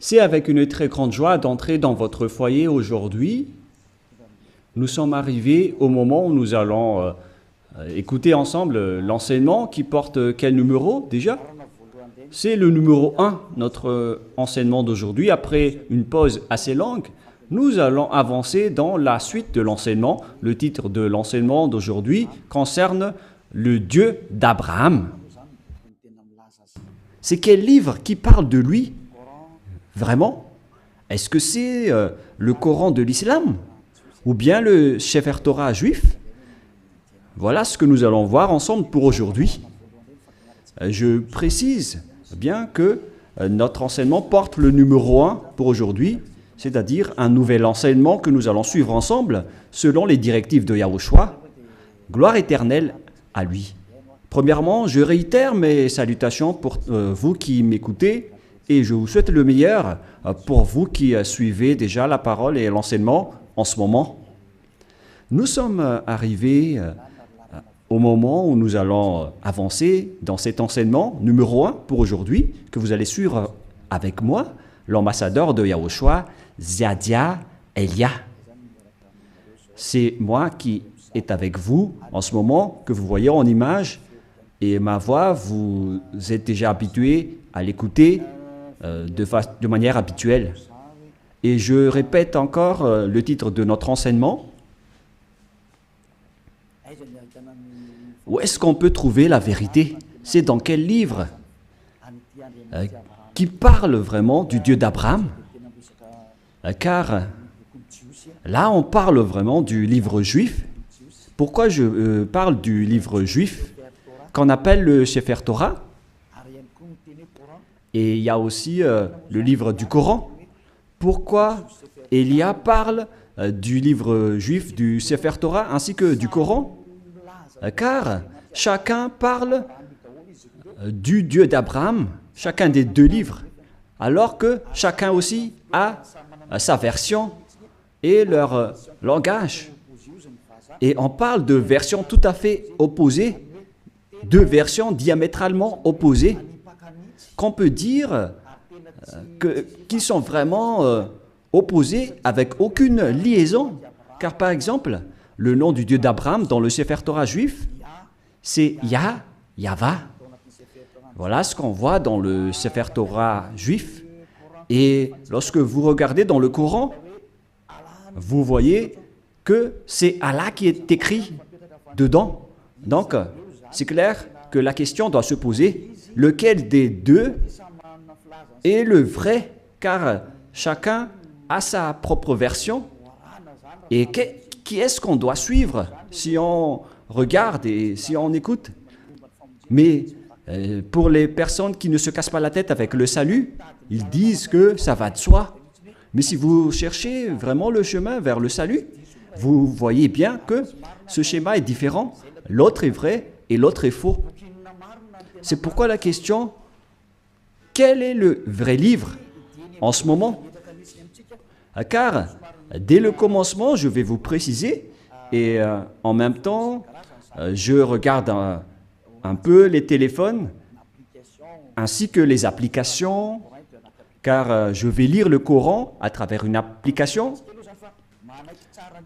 C'est avec une très grande joie d'entrer dans votre foyer aujourd'hui. Nous sommes arrivés au moment où nous allons écouter ensemble l'enseignement qui porte quel numéro déjà? C'est le numéro 1, notre enseignement d'aujourd'hui. Après une pause assez longue, nous allons avancer dans la suite de l'enseignement. Le titre de l'enseignement d'aujourd'hui concerne le Dieu d'Abraham. C'est quel livre qui parle de lui? Vraiment? Est-ce que c'est le Coran de l'islam? Ou bien le Sefer Torah juif? Voilà ce que nous allons voir ensemble pour aujourd'hui. Je précise bien que notre enseignement porte le numéro 1 pour aujourd'hui, c'est-à-dire un nouvel enseignement que nous allons suivre ensemble selon les directives de Yahushua. Gloire éternelle à lui. Premièrement, je réitère mes salutations pour vous qui m'écoutez et je vous souhaite le meilleur pour vous qui suivez déjà la parole et l'enseignement en ce moment. Nous sommes arrivés au moment où nous allons avancer dans cet enseignement numéro 1 pour aujourd'hui, que vous allez suivre avec moi, l'ambassadeur de Yahushua, Ziadia Elia. C'est moi qui est avec vous en ce moment, que vous voyez en image, et ma voix, vous êtes déjà habitué à l'écouter de manière habituelle. Et je répète encore le titre de notre enseignement. Où est-ce qu'on peut trouver la vérité? C'est dans quel livre qui parle vraiment du Dieu d'Abraham? Car là, on parle vraiment du livre juif. Pourquoi je parle du livre juif qu'on appelle le Sefer Torah? Et il y a aussi le livre du Coran. Pourquoi Elia parle du livre juif, du Sefer Torah, ainsi que du Coran? Car chacun parle du Dieu d'Abraham, chacun des deux livres, alors que chacun aussi a sa version et leur langage. Et on parle de versions tout à fait opposées, deux versions diamétralement opposées, qu'on peut dire qui sont vraiment opposées avec aucune liaison. Car par exemple, le nom du Dieu d'Abraham dans le Sefer Torah juif, c'est Yahva. Voilà ce qu'on voit dans le Sefer Torah juif. Et lorsque vous regardez dans le Coran, vous voyez que c'est Allah qui est écrit dedans. Donc, c'est clair que la question doit se poser, lequel des deux est le vrai? Car chacun a sa propre version. Et qui est-ce qu'on doit suivre si on regarde et si on écoute? Mais pour les personnes qui ne se cassent pas la tête avec le salut, ils disent que ça va de soi. Mais si vous cherchez vraiment le chemin vers le salut, vous voyez bien que ce schéma est différent. L'autre est vrai et l'autre est faux. C'est pourquoi la question, quel est le vrai livre en ce moment? Car dès le commencement, je vais vous préciser, et en même temps, je regarde un peu les téléphones, ainsi que les applications, car je vais lire le Coran à travers une application.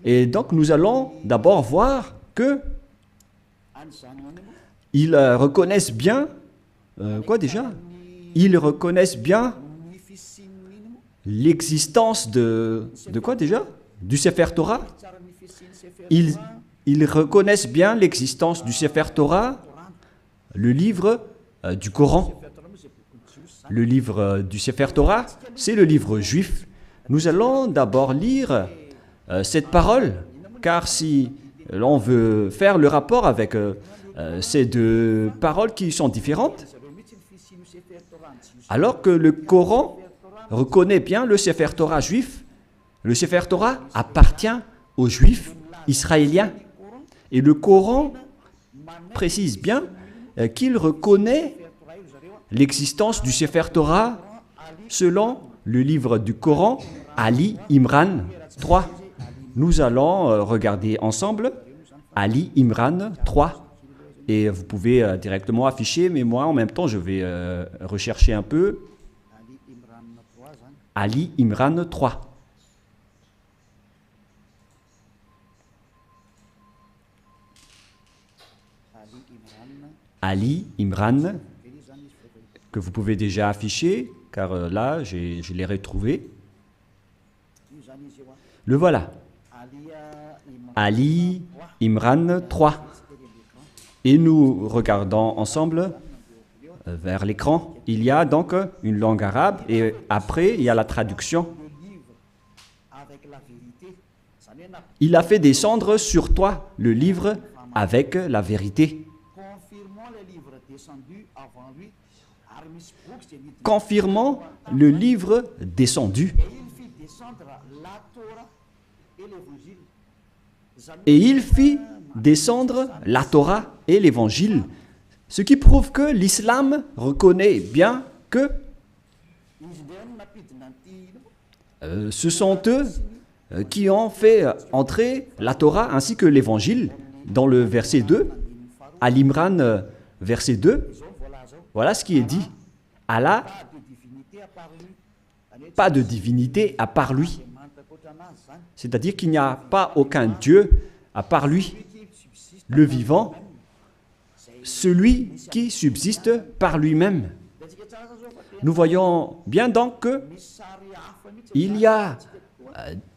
Et donc, nous allons d'abord voir que ils reconnaissent bien, quoi déjà? Ils reconnaissent bien l'existence de quoi déjà? Du Sefer Torah. Ils reconnaissent bien l'existence du Sefer Torah, le livre du Coran. Le livre du Sefer Torah, c'est le livre juif. Nous allons d'abord lire cette parole, car si l'on veut faire le rapport avec ces deux paroles qui sont différentes, alors que le Coran reconnaît bien le Sefer Torah juif, le Sefer Torah appartient aux Juifs israéliens. Et le Coran précise bien qu'il reconnaît l'existence du Sefer Torah selon le livre du Coran, Ali Imran 3. Nous allons regarder ensemble Ali Imran 3. Et vous pouvez directement afficher, mais moi en même temps je vais rechercher un peu. Ali Imran 3. Ali Imran, que vous pouvez déjà afficher, car là, je l'ai retrouvé. Le voilà. Ali Imran 3. Et nous regardons ensemble vers l'écran. Il y a donc une langue arabe et après, il y a la traduction. Il a fait descendre sur toi le livre avec la vérité. Confirmant le livre descendu. Et il fit descendre la Torah et l'Évangile, ce qui prouve que l'islam reconnaît bien que ce sont eux qui ont fait entrer la Torah ainsi que l'Évangile dans le verset 2, à l'Imran verset 2. Voilà ce qui est dit. Allah, pas de divinité à part lui. C'est-à-dire qu'il n'y a pas aucun Dieu à part lui, le vivant, celui qui subsiste par lui-même. Nous voyons bien donc qu'il y a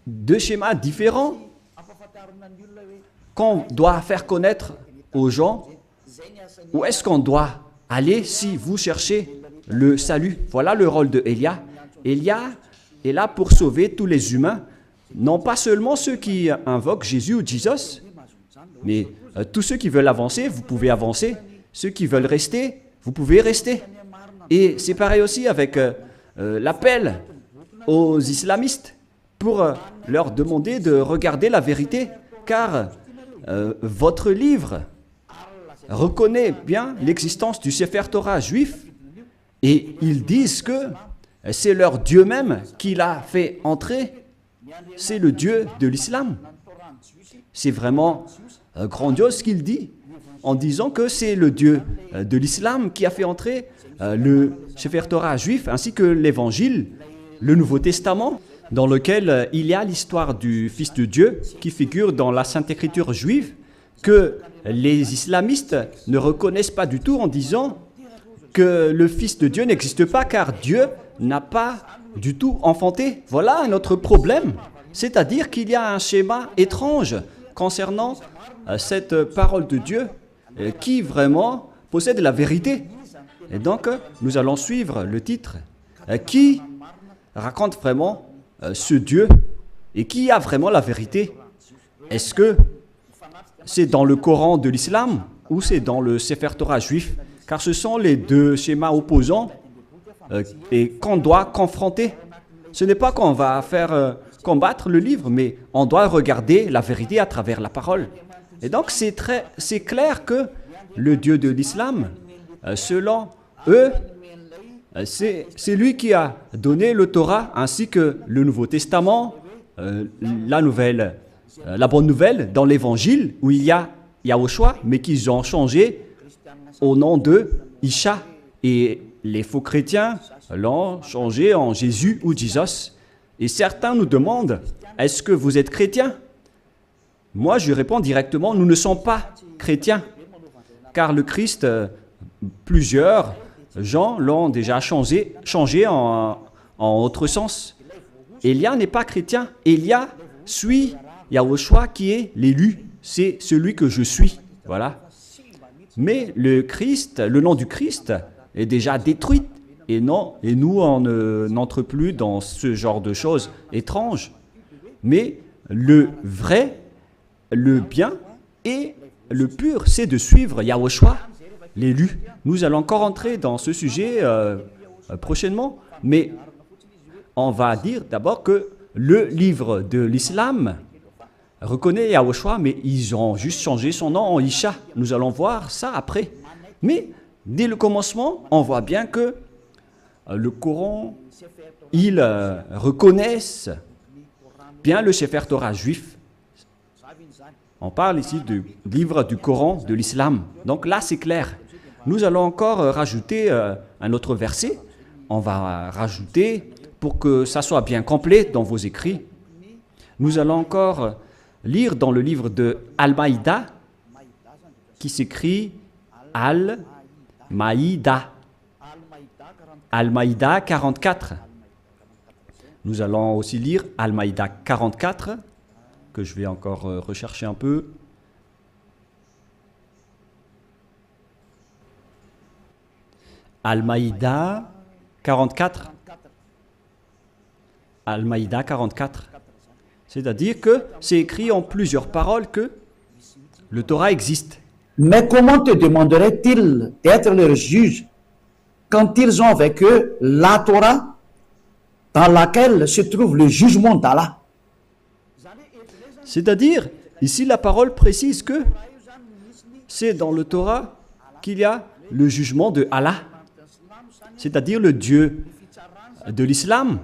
deux schémas différents qu'on doit faire connaître aux gens. Où est-ce qu'on doit aller si vous cherchez le salut? Voilà le rôle de Elia. Elia est là pour sauver tous les humains, non pas seulement ceux qui invoquent Jésus ou Jesus, mais tous ceux qui veulent avancer, vous pouvez avancer. Ceux qui veulent rester, vous pouvez rester. Et c'est pareil aussi avec l'appel aux islamistes pour leur demander de regarder la vérité, car votre livre reconnaît bien l'existence du Sefer Torah juif et ils disent que c'est leur Dieu même qui l'a fait entrer. C'est le Dieu de l'islam. C'est vraiment grandiose ce qu'il dit en disant que c'est le Dieu de l'islam qui a fait entrer le Sefer Torah juif ainsi que l'Évangile, le Nouveau Testament, dans lequel il y a l'histoire du Fils de Dieu qui figure dans la Sainte Écriture juive, que les islamistes ne reconnaissent pas du tout en disant que le Fils de Dieu n'existe pas car Dieu n'a pas du tout enfanté. Voilà notre problème. C'est-à-dire qu'il y a un schéma étrange concernant cette parole de Dieu qui vraiment possède la vérité. Et donc, nous allons suivre le titre qui raconte vraiment ce Dieu et qui a vraiment la vérité. Est-ce que c'est dans le Coran de l'islam ou c'est dans le Sefer Torah juif? Car ce sont les deux schémas opposants et qu'on doit confronter. Ce n'est pas qu'on va faire combattre le livre, mais on doit regarder la vérité à travers la parole. Et donc c'est clair que le Dieu de l'islam, selon eux, c'est lui qui a donné le Torah ainsi que le Nouveau Testament, la bonne nouvelle dans l'Évangile où il y a Yahushua, mais qu'ils ont changé au nom de Isha. Et les faux chrétiens l'ont changé en Jésus ou Jesus. Et certains nous demandent, est-ce que vous êtes chrétien? Moi, je réponds directement, nous ne sommes pas chrétiens. Car le Christ, plusieurs gens l'ont déjà changé en autre sens. Élia n'est pas chrétien. Élia suit Yahushua qui est l'élu. C'est celui que je suis. Voilà. Mais le Christ, le nom du Christ est déjà détruit. Et nous, on n'entre plus dans ce genre de choses étranges. Mais le vrai, le bien et le pur, c'est de suivre Yahushua, l'élu. Nous allons encore entrer dans ce sujet prochainement, mais on va dire d'abord que le livre de l'islam reconnaît Yahushua, mais ils ont juste changé son nom en Isha. Nous allons voir ça après. Mais dès le commencement, on voit bien que le Coran, ils reconnaissent bien le Sefer Torah juif. On parle ici du livre du Coran de l'islam. Donc là, c'est clair. Nous allons encore rajouter un autre verset. On va rajouter pour que ça soit bien complet dans vos écrits, nous allons encore lire dans le livre de Al-Maïda, qui s'écrit Al-Maïda. Al-Maïda 44. Nous allons aussi lire Al-Maïda 44, que je vais encore rechercher un peu. Al-Maïda 44. Al-Maïda 44. C'est-à-dire que c'est écrit en plusieurs paroles que le Torah existe. Mais comment te demanderaient-ils d'être leur juge quand ils ont avec eux la Torah dans laquelle se trouve le jugement d'Allah? C'est-à-dire, ici la parole précise que c'est dans le Torah qu'il y a le jugement de Allah, c'est-à-dire le Dieu de l'islam.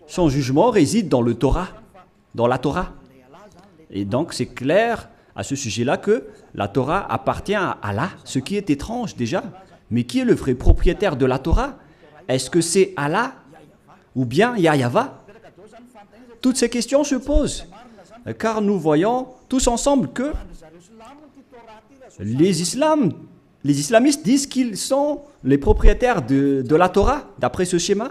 Son jugement réside dans le Torah, dans la Torah. Et donc c'est clair à ce sujet-là que la Torah appartient à Allah, ce qui est étrange déjà. Mais qui est le vrai propriétaire de la Torah? Est-ce que c'est Allah ou bien Yahva? Toutes ces questions se posent, car nous voyons tous ensemble que les islamistes disent qu'ils sont les propriétaires de la Torah, d'après ce schéma,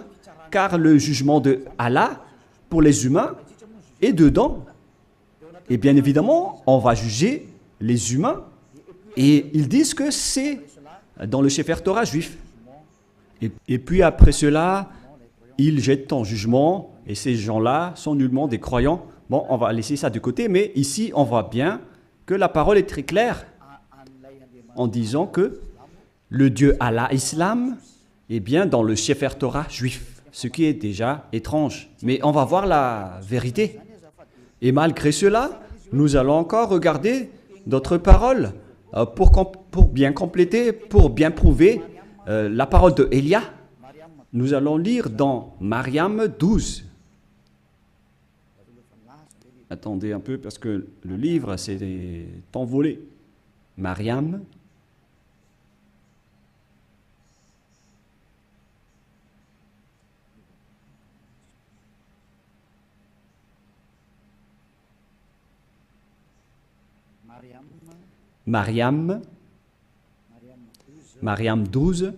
car le jugement de Allah pour les humains est dedans. Et bien évidemment, on va juger les humains, et ils disent que c'est dans le Sefer Torah juif. Et puis après cela, ils jettent en jugement, et ces gens-là sont nullement des croyants. Bon, on va laisser ça de côté, mais ici, on voit bien que la parole est très claire en disant que le Dieu Allah Islam est bien dans le Sefer Torah juif, ce qui est déjà étrange. Mais on va voir la vérité. Et malgré cela, nous allons encore regarder d'autres paroles pour bien compléter, pour bien prouver la parole de Élia. Nous allons lire dans Mariam 12. Attendez un peu parce que le livre s'est envolé. Mariam. Mariam 12.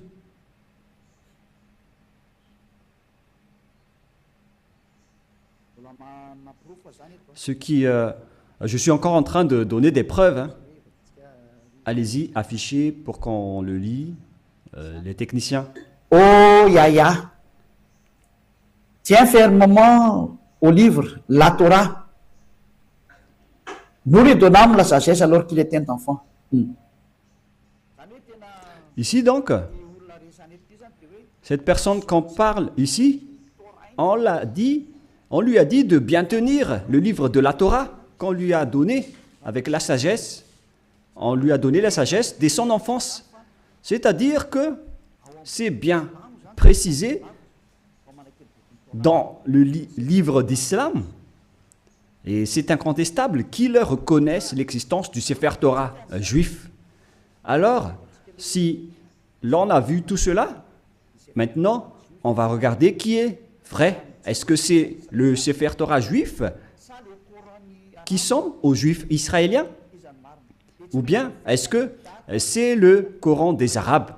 Ce qui, je suis encore en train de donner des preuves. Hein. Allez-y, affichez pour qu'on le lit, les techniciens. Oh Yahya, tiens fermement au livre, la Torah. Nous lui donnâmes la sagesse alors qu'il était un enfant. Ici donc, cette personne qu'on parle ici, on lui a dit de bien tenir le livre de la Torah qu'on lui a donné avec la sagesse. On lui a donné la sagesse dès son enfance. C'est-à-dire que c'est bien précisé dans le livre d'Islam, et c'est incontestable qu'ils reconnaissent l'existence du Sefer Torah juif. Alors, si l'on a vu tout cela, maintenant, on va regarder qui est vrai. Est-ce que c'est le Sefer Torah juif qui sont aux Juifs israéliens? Ou bien est-ce que c'est le Coran des Arabes?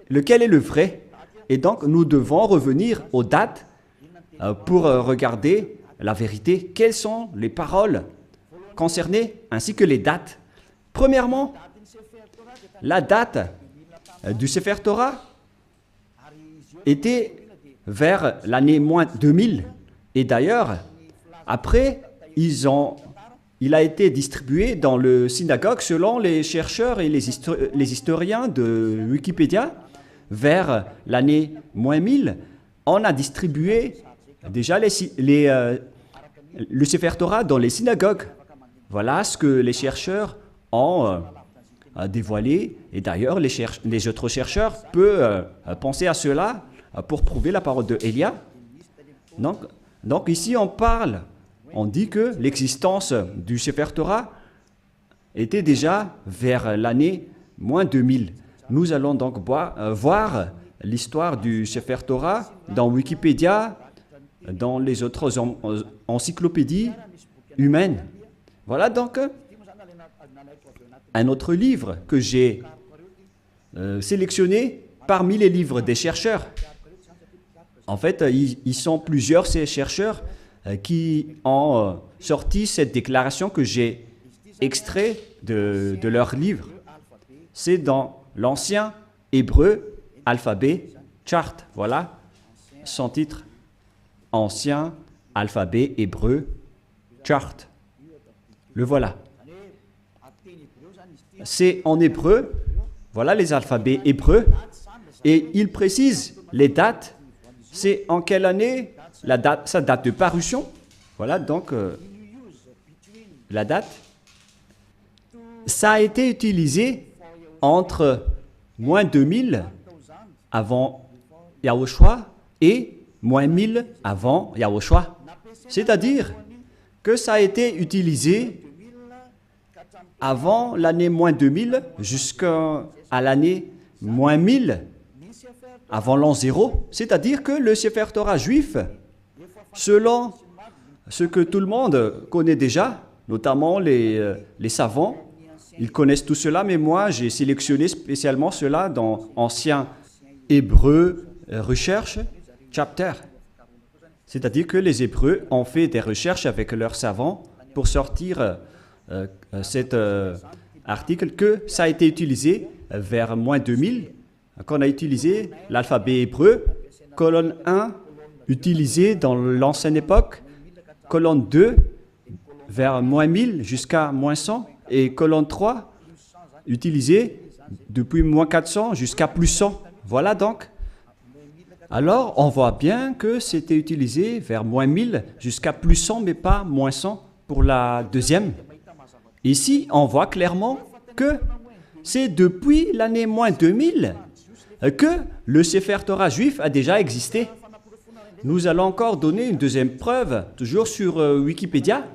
Lequel est le vrai? Et donc, nous devons revenir aux dates pour regarder la vérité. Quelles sont les paroles concernées ainsi que les dates? Premièrement, la date du Sefer Torah était vers l'année moins 2000. Et d'ailleurs, après, il a été distribué dans le synagogue selon les chercheurs et les historiens de Wikipédia. Vers l'année moins 1000, on a distribué déjà le Sefer Torah dans les synagogues. Voilà ce que les chercheurs ont dévoilé. Et d'ailleurs, les autres chercheurs peuvent penser à cela pour prouver la parole de Élia. Donc ici, on dit que l'existence du Sefer Torah était déjà vers l'année moins 2000. Nous allons donc voir l'histoire du Sefer Torah dans Wikipédia dans les autres encyclopédies humaines. Voilà donc un autre livre que j'ai sélectionné parmi les livres des chercheurs. En fait, ils sont plusieurs, ces chercheurs, qui ont sorti cette déclaration que j'ai extrait de leur livre. C'est dans l'ancien hébreu alphabet chart. Voilà son titre. Ancien alphabet hébreu chart. Le voilà. C'est en hébreu. Voilà les alphabets hébreux. Et il précise les dates. C'est en quelle année la date, sa date de parution. Voilà donc la date. Ça a été utilisé entre moins 2000 avant Yahushua et moins 1000 avant Yahushua. C'est-à-dire que ça a été utilisé avant l'année moins 2000 jusqu'à l'année moins 1000 avant l'an 0. C'est-à-dire que le Sefer Torah juif, selon ce que tout le monde connaît déjà, notamment les savants, ils connaissent tout cela, mais moi j'ai sélectionné spécialement cela dans Ancien Hébreu Recherche Chapter. C'est-à-dire que les Hébreux ont fait des recherches avec leurs savants pour sortir cet article que ça a été utilisé vers moins 2000, qu'on a utilisé l'alphabet hébreu, colonne 1 utilisé dans l'ancienne époque, colonne 2 vers moins 1000 jusqu'à moins 100, et colonne 3 utilisée depuis moins 400 jusqu'à plus 100. Voilà donc. Alors, on voit bien que c'était utilisé vers moins 1000 jusqu'à plus 100, mais pas moins 100 pour la deuxième. Ici, on voit clairement que c'est depuis l'année moins 2000 que le Sefer Torah juif a déjà existé. Nous allons encore donner une deuxième preuve, toujours sur Wikipédia.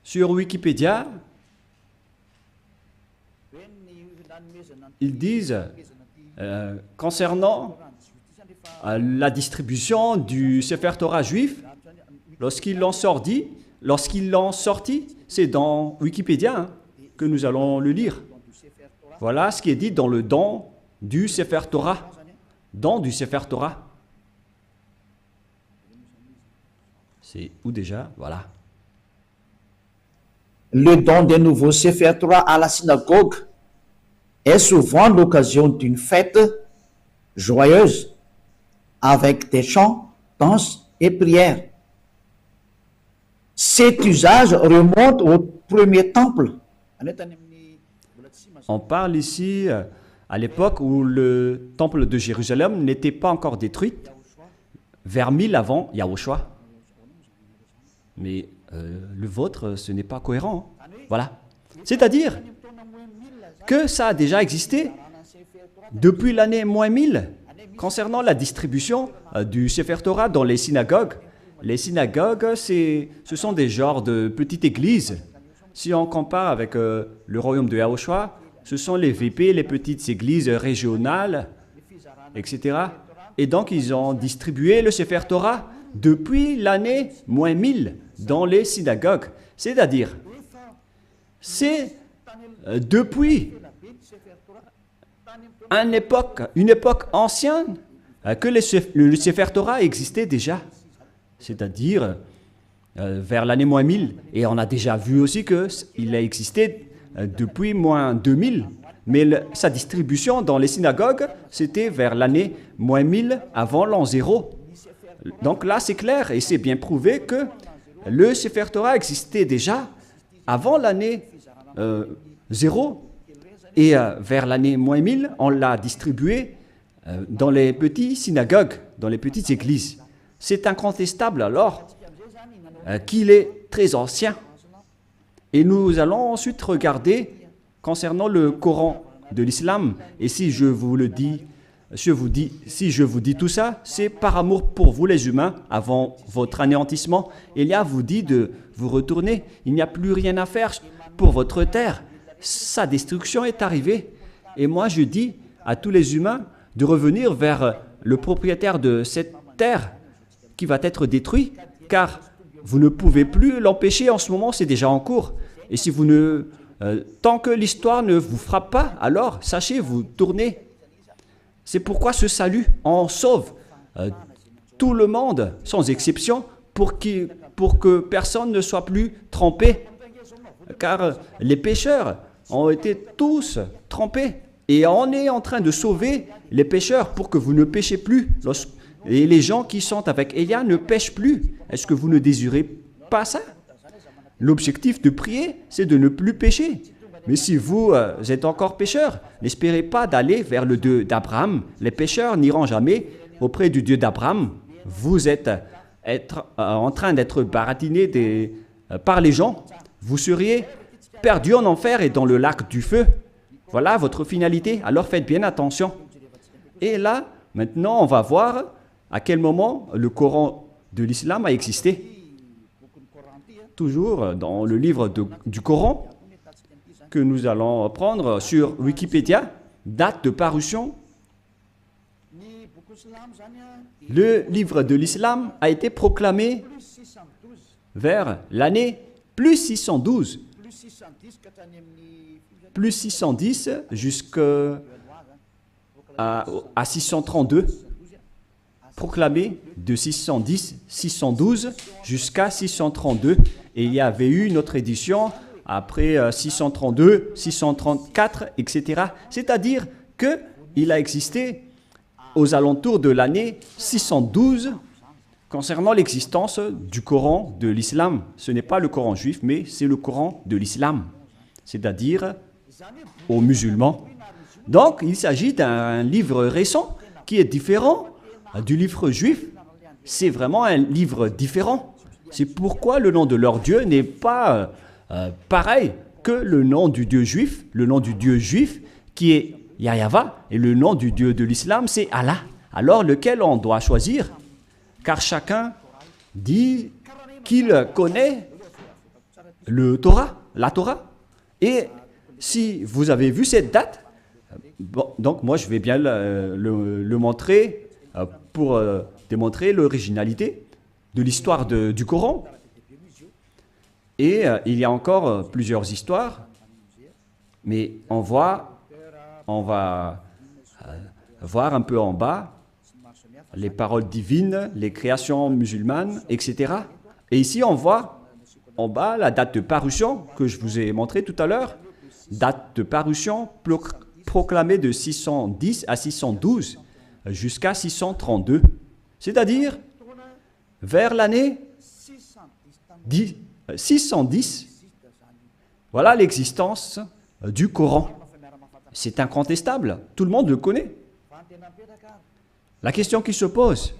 Sur Wikipédia, ils disent, concernant la distribution du Sefer Torah juif, lorsqu'ils l'ont sorti, c'est dans Wikipédia que nous allons le lire. Voilà ce qui est dit dans le don du Sefer Torah. Don du Sefer Torah. C'est où déjà? Voilà. Le don des nouveaux Sefer Torah à la synagogue est souvent l'occasion d'une fête joyeuse avec des chants, danses et prières. Cet usage remonte au premier temple. On parle ici à l'époque où le temple de Jérusalem n'était pas encore détruit, vers 1000 avant Yahushua. Mais le vôtre, ce n'est pas cohérent. Hein. Voilà. C'est-à-dire que ça a déjà existé depuis l'année moins 1000 concernant la distribution du Sefer Torah dans les synagogues. Les synagogues, ce sont des genres de petites églises. Si on compare avec le royaume de Yahushua, ce sont les VP, les petites églises régionales, etc. Et donc, ils ont distribué le Sefer Torah depuis l'année moins 1000 dans les synagogues. C'est-à-dire, c'est depuis une époque ancienne que le Sefer Torah existait déjà. C'est-à-dire vers l'année moins 1000. Et on a déjà vu aussi qu'il a existé depuis moins 2000. Mais sa distribution dans les synagogues, c'était vers l'année moins 1000 avant l'an 0. Donc là, c'est clair et c'est bien prouvé que le Sefer Torah existait déjà avant l'année 0. Et vers l'année moins 1000, on l'a distribué dans les petites synagogues, dans les petites églises. C'est incontestable alors qu'il est très ancien. Et nous allons ensuite regarder concernant le Coran de l'islam. Et si je vous dis tout ça, c'est par amour pour vous les humains, avant votre anéantissement. Élia vous dit de vous retourner. Il n'y a plus rien à faire pour votre terre. Sa destruction est arrivée. Et moi je dis à tous les humains de revenir vers le propriétaire de cette terre qui va être détruit, car vous ne pouvez plus l'empêcher en ce moment, c'est déjà en cours. Et si vous ne... tant que l'histoire ne vous frappe pas, alors sachez, vous tournez. C'est pourquoi ce salut en sauve tout le monde, sans exception, pour que personne ne soit plus trempé. Car les pécheurs ont été tous trempés. Et on est en train de sauver les pécheurs pour que vous ne péchez plus. Et les gens qui sont avec Élia ne pêchent plus. Est-ce que vous ne désirez pas ça? L'objectif de prier, c'est de ne plus pécher. Mais si vous êtes encore pécheur, n'espérez pas d'aller vers le Dieu d'Abraham. Les pécheurs n'iront jamais auprès du Dieu d'Abraham. Vous êtes en train d'être baratiné par les gens. Vous seriez perdu en enfer et dans le lac du feu. Voilà votre finalité. Alors faites bien attention. Et là, maintenant, on va voir à quel moment le Coran de l'islam a existé. Toujours dans le livre du Coran que nous allons prendre sur Wikipédia, date de parution. Le livre de l'islam a été proclamé vers l'année plus 612. Plus 610 jusqu'à 632. Proclamé de 612 jusqu'à 632. Et il y avait eu une autre édition après 632, 634, etc. C'est-à-dire qu'il a existé aux alentours de l'année 612 concernant l'existence du Coran de l'islam. Ce n'est pas le Coran juif, mais c'est le Coran de l'islam, c'est-à-dire aux musulmans. Donc, il s'agit d'un livre récent qui est différent du livre juif. C'est vraiment un livre différent. C'est pourquoi le nom de leur Dieu n'est pas pareil que le nom du Dieu juif. Le nom du Dieu juif qui est Yahva et le nom du Dieu de l'islam c'est Allah. Alors lequel on doit choisir? Car chacun dit qu'il connaît la Torah. Et si vous avez vu cette date, donc moi je vais bien le montrer pour démontrer l'originalité de l'histoire du Coran. Et il y a encore plusieurs histoires, mais on va voir un peu en bas les paroles divines, les créations musulmanes, etc. Et ici on voit en bas la date de parution que je vous ai montré tout à l'heure, date de parution proclamée de 610 à 612 jusqu'à 632, c'est-à-dire vers l'année 610. Voilà l'existence du Coran. C'est incontestable, tout le monde le connaît. La question qui se pose,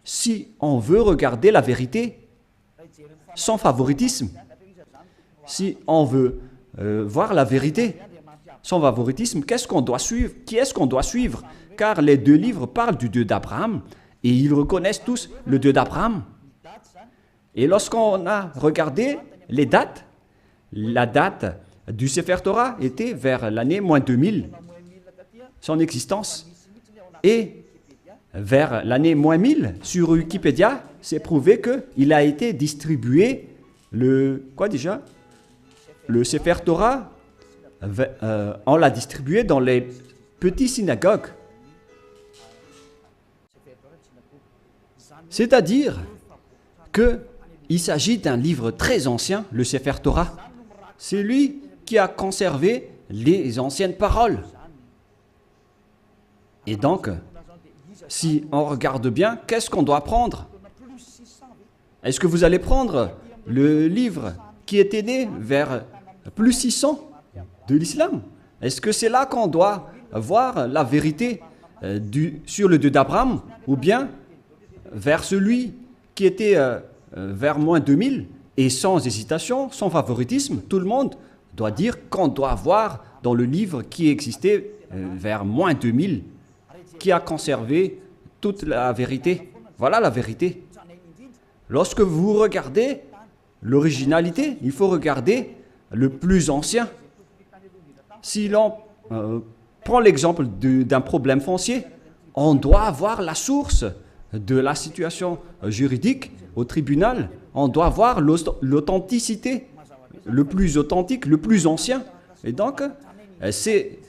si on veut regarder la vérité sans favoritisme, si on veut voir la vérité sans favoritisme, qu'est-ce qu'on doit suivre? Qui est-ce qu'on doit suivre? Car les deux livres parlent du Dieu d'Abraham et ils reconnaissent tous le Dieu d'Abraham. Et lorsqu'on a regardé les dates, la date du Sefer Torah était vers l'année moins 2000, son existence. Et vers l'année moins 1000, sur Wikipédia, c'est prouvé qu'il a été distribué le Sefer Torah, on l'a distribué dans les petites synagogues. C'est-à-dire qu'il s'agit d'un livre très ancien, le Sefer Torah. C'est lui qui a conservé les anciennes paroles. Et donc, si on regarde bien, qu'est-ce qu'on doit prendre? Est-ce que vous allez prendre le livre qui était né vers plus 600 de l'islam? Est-ce que c'est là qu'on doit voir la vérité sur le Dieu d'Abraham, ou bien vers celui qui était vers moins 2000? Et sans hésitation, sans favoritisme, tout le monde doit dire qu'on doit voir dans le livre qui existait vers moins 2000, qui a conservé toute la vérité. Voilà la vérité. Lorsque vous regardez l'originalité, il faut regarder le plus ancien. Si l'on prend l'exemple d'un problème foncier, on doit avoir la source de la situation juridique au tribunal, on doit voir l'authenticité, le plus authentique, le plus ancien. Et donc, c'est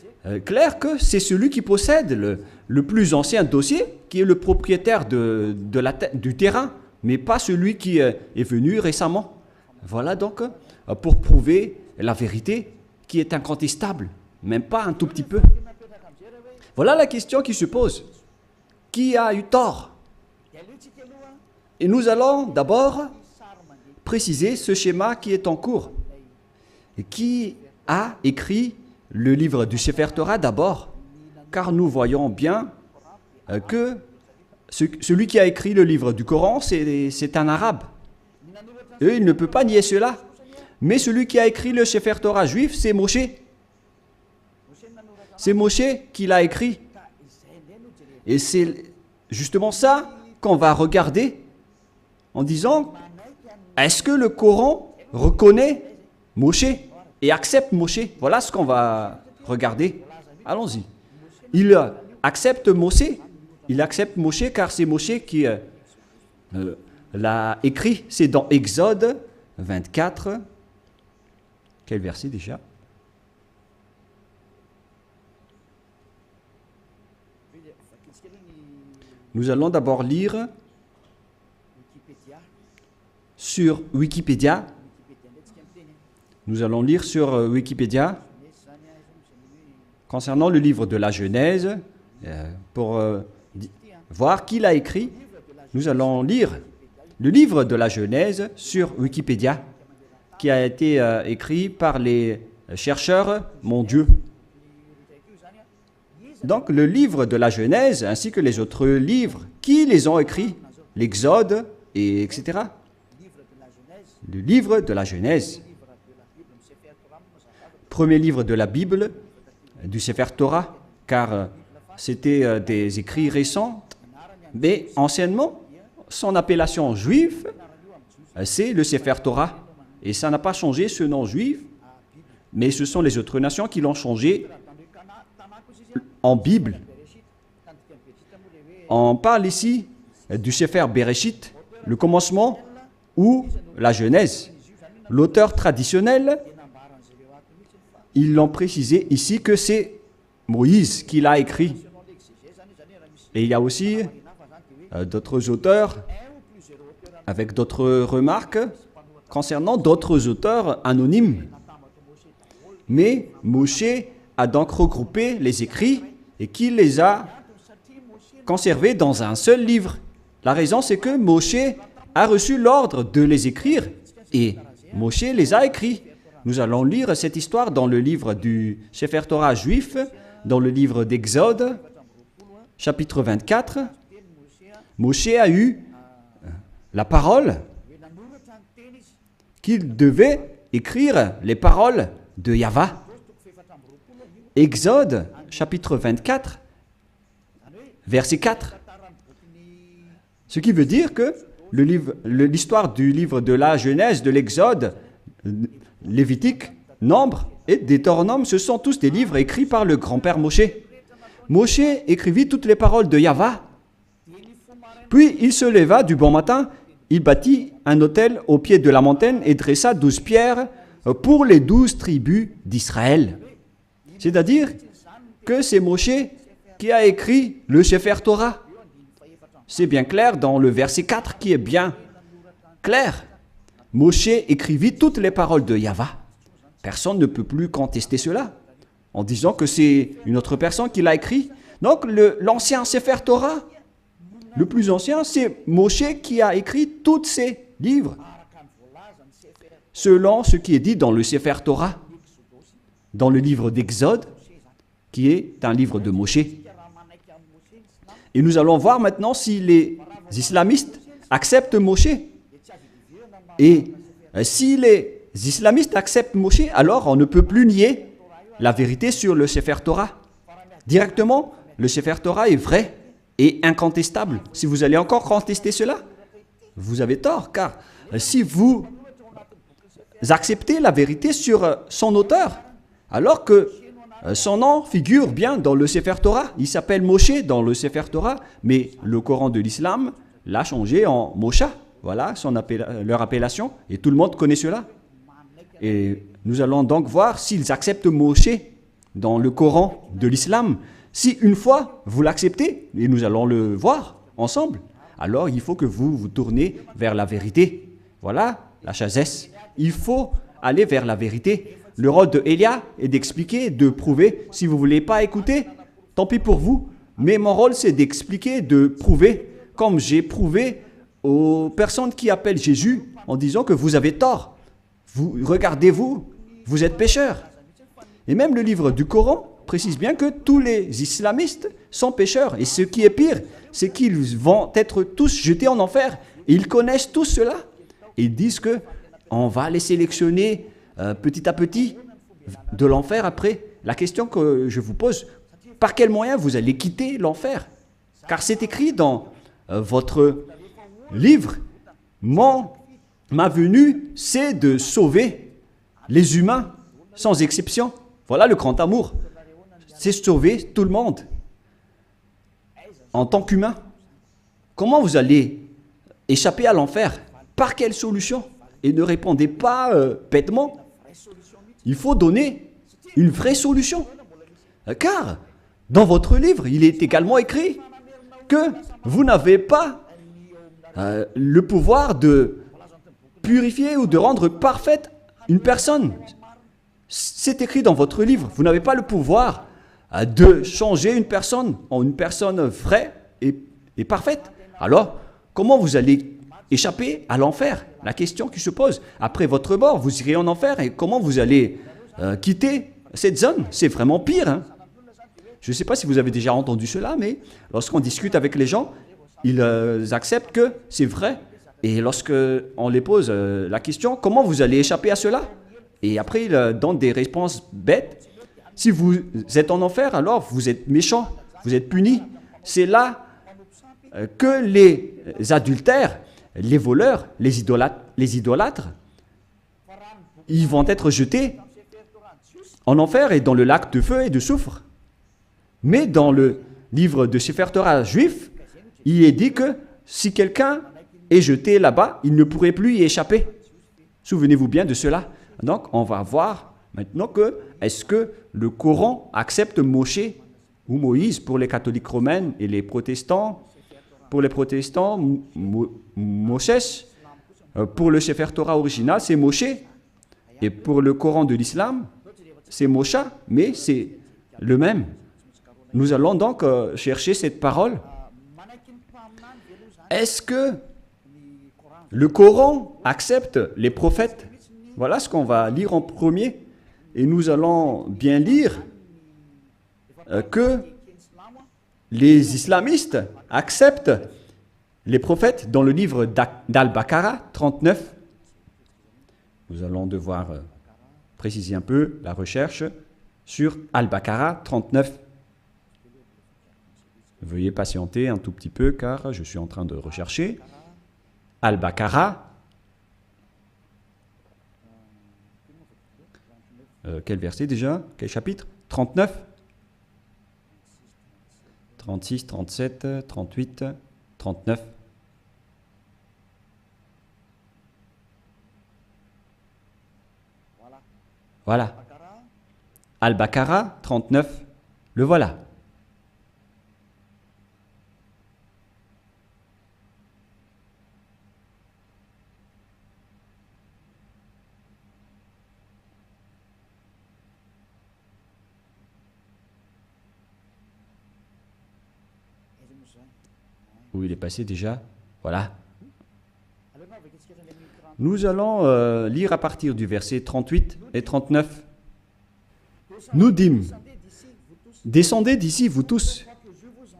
clair que c'est celui qui possède le plus ancien dossier qui est le propriétaire du terrain, mais pas celui qui est venu récemment. Voilà donc pour prouver la vérité qui est incontestable, même pas un tout petit peu. Voilà la question qui se pose. Qui a eu tort? Et nous allons d'abord préciser ce schéma qui est en cours. Et qui a écrit le livre du Sefer Torah d'abord? Car nous voyons bien que celui qui a écrit le livre du Coran, c'est un arabe. Et il ne peut pas nier cela. Mais celui qui a écrit le Sefer Torah juif, c'est Moshe. C'est Moshe qui l'a écrit. Et c'est justement ça qu'on va regarder en disant, est-ce que le Coran reconnaît Moshe et accepte Moshe? Voilà ce qu'on va regarder. Allons-y. Il accepte Moshe. Il accepte Moshe car c'est Moshe qui l'a écrit. C'est dans Exode 24. Quel verset déjà? Nous allons d'abord lire sur Wikipédia. Nous allons lire sur Wikipédia concernant le livre de la Genèse pour voir qui l'a écrit. Nous allons lire le livre de la Genèse sur Wikipédia qui a été écrit par les chercheurs mondiaux. Donc, le livre de la Genèse, ainsi que les autres livres, qui les ont écrits? L'Exode, et etc. Le livre de la Genèse. Premier livre de la Bible, du Sefer Torah, car c'était des écrits récents, mais anciennement, son appellation juive, c'est le Sefer Torah. Et ça n'a pas changé ce nom juif, mais ce sont les autres nations qui l'ont changé en Bible. On parle ici du Sefer Bereshit, le commencement ou la Genèse. L'auteur traditionnel, ils l'ont précisé ici que c'est Moïse qui l'a écrit. Et il y a aussi d'autres auteurs avec d'autres remarques concernant d'autres auteurs anonymes. Mais Moshe a donc regroupé les écrits et qui les a conservés dans un seul livre. La raison, c'est que Moshe a reçu l'ordre de les écrire et Moshe les a écrits. Nous allons lire cette histoire dans le livre du Sefer Torah juif, dans le livre d'Exode, chapitre 24. Moshe a eu la parole qu'il devait écrire les paroles de Yahvé. Exode, chapitre 24, verset 4. Ce qui veut dire que l'histoire du livre de la Genèse, de l'Exode, Lévitique, Nombre et Deutéronome, ce sont tous des livres écrits par le grand-père Moshe. Moshe écrivit toutes les paroles de Yahvé. Puis il se leva du bon matin, il bâtit un autel au pied de la montagne et dressa 12 pierres pour les 12 tribus d'Israël. C'est-à-dire que c'est Moshe qui a écrit le Sefer Torah. C'est bien clair dans le verset 4 qui est bien clair. Moshe écrivit toutes les paroles de Yahvé. Personne ne peut plus contester cela en disant que c'est une autre personne qui l'a écrit. Donc l'ancien Sefer Torah, le plus ancien, c'est Moshe qui a écrit tous ces livres selon ce qui est dit dans le Sefer Torah, dans le livre d'Exode, qui est un livre de Moshe. Et nous allons voir maintenant si les islamistes acceptent Moshe. Et si les islamistes acceptent Moshe, alors on ne peut plus nier la vérité sur le Sefer Torah. Directement, le Sefer Torah est vrai et incontestable. Si vous allez encore contester cela, vous avez tort, car si vous acceptez la vérité sur son auteur, alors que Son nom figure bien dans le Sefer Torah. Il s'appelle Moshe dans le Sefer Torah, mais le Coran de l'islam l'a changé en Mosha. Voilà leur appellation, et tout le monde connaît cela. Et nous allons donc voir s'ils acceptent Moshe dans le Coran de l'islam. Si une fois vous l'acceptez, et nous allons le voir ensemble, alors il faut que vous vous tournez vers la vérité. Voilà la sagesse. Il faut aller vers la vérité. Le rôle de Elia est d'expliquer, de prouver. Si vous ne voulez pas écouter, tant pis pour vous. Mais mon rôle, c'est d'expliquer, de prouver, comme j'ai prouvé aux personnes qui appellent Jésus en disant que vous avez tort. Regardez-vous, vous êtes pécheurs. Et même le livre du Coran précise bien que tous les islamistes sont pécheurs. Et ce qui est pire, c'est qu'ils vont être tous jetés en enfer. Et ils connaissent tous cela. Et ils disent que on va les sélectionner petit à petit de l'enfer après. La question que je vous pose, par quel moyen vous allez quitter l'enfer? Car c'est écrit dans votre livre, ma venue, c'est de sauver les humains sans exception. Voilà le grand amour. C'est sauver tout le monde en tant qu'humain. Comment vous allez échapper à l'enfer? Par quelle solution? Et ne répondez pas bêtement. Il faut donner une vraie solution. Car dans votre livre, il est également écrit que vous n'avez pas le pouvoir de purifier ou de rendre parfaite une personne. C'est écrit dans votre livre. Vous n'avez pas le pouvoir de changer une personne en une personne vraie et parfaite. Alors, comment vous allez échapper à l'enfer? La question qui se pose. Après votre mort, vous irez en enfer et comment vous allez quitter cette zone? C'est vraiment pire. Hein? Je ne sais pas si vous avez déjà entendu cela, mais lorsqu'on discute avec les gens, ils acceptent que c'est vrai. Et lorsqu'on les pose la question, comment vous allez échapper à cela? Et après, ils donnent des réponses bêtes. Si vous êtes en enfer, alors vous êtes méchant, vous êtes puni. C'est là que les adultères, les voleurs, les idolâtres, ils vont être jetés en enfer et dans le lac de feu et de soufre. Mais dans le livre de Sefer Torah juif, il est dit que si quelqu'un est jeté là-bas, il ne pourrait plus y échapper. Souvenez-vous bien de cela. Donc, on va voir maintenant que est-ce que le Coran accepte Moshe ou Moïse pour les catholiques romains et les protestants. Pour les protestants, Moshe. Pour le Sefer Torah original, c'est Moshe. Et pour le Coran de l'islam, c'est Mosha, mais c'est le même. Nous allons donc chercher cette parole. Est-ce que le Coran accepte les prophètes? Voilà ce qu'on va lire en premier. Et nous allons bien lire que les islamistes acceptent les prophètes dans le livre d'Al-Baqarah 39. Nous allons devoir préciser un peu la recherche sur Al-Baqarah 39. Veuillez patienter un tout petit peu car je suis en train de rechercher. Al-Baqarah. Quel verset déjà? Quel chapitre? 39, 36, 37, 38, 39. Voilà. Al-Baqarah 39, le voilà. Où il est passé déjà? Voilà. Nous allons lire à partir du verset 38 et 39. Nous dîmes, descendez d'ici, vous tous,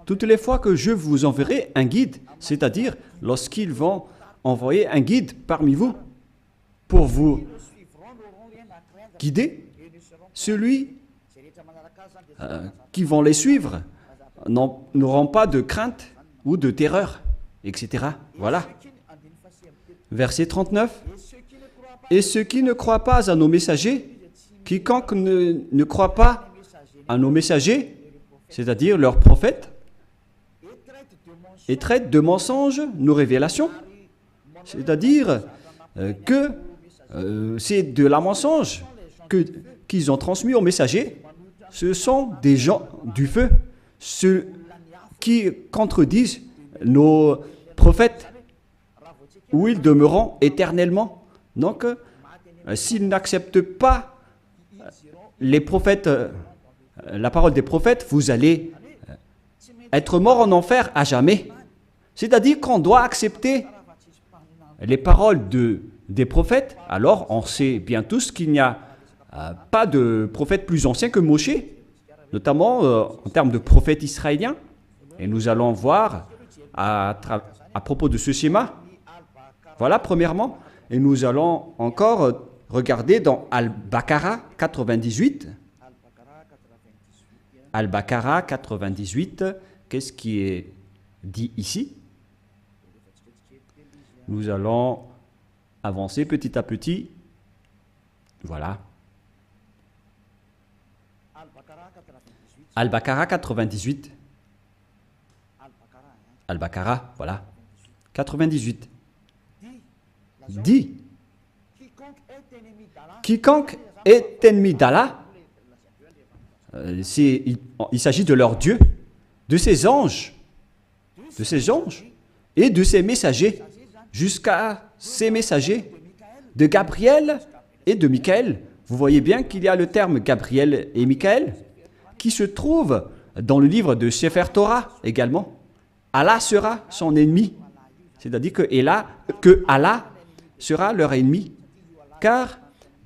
toutes les fois que je vous enverrai un guide, c'est-à-dire lorsqu'ils vont envoyer un guide parmi vous pour vous guider, celui qui vont les suivre n'auront pas de crainte ou de terreur, etc. Voilà. Verset 39. Et ceux qui ne croient pas à nos messagers, quiconque ne croit pas à nos messagers, c'est-à-dire leurs prophètes, et traitent de mensonges nos révélations. C'est-à-dire que c'est de la mensonge qu'ils ont transmis aux messagers. Ce sont des gens du feu, ceux qui contredisent nos prophètes, où ils demeureront éternellement. Donc, s'ils n'acceptent pas les prophètes, la parole des prophètes, vous allez être mort en enfer à jamais. C'est-à-dire qu'on doit accepter les paroles des prophètes. Alors, on sait bien tous qu'il n'y a pas de prophète plus ancien que Moshe, notamment en termes de prophète israélien. Et nous allons voir à propos de ce schéma. Voilà, premièrement. Et nous allons encore regarder dans Al-Baqarah 98. Al-Baqarah 98, qu'est-ce qui est dit ici? Nous allons avancer petit à petit. Voilà. Al-Baqarah 98. Al-Baqarah, voilà. 98. Dit, quiconque est ennemi d'Allah, il s'agit de leur Dieu, de ses anges et de ses messagers, jusqu'à ses messagers, de Gabriel et de Michaël. Vous voyez bien qu'il y a le terme Gabriel et Michaël qui se trouve dans le livre de Sefer Torah également. Allah sera son ennemi, c'est-à-dire que Allah sera leur ennemi, car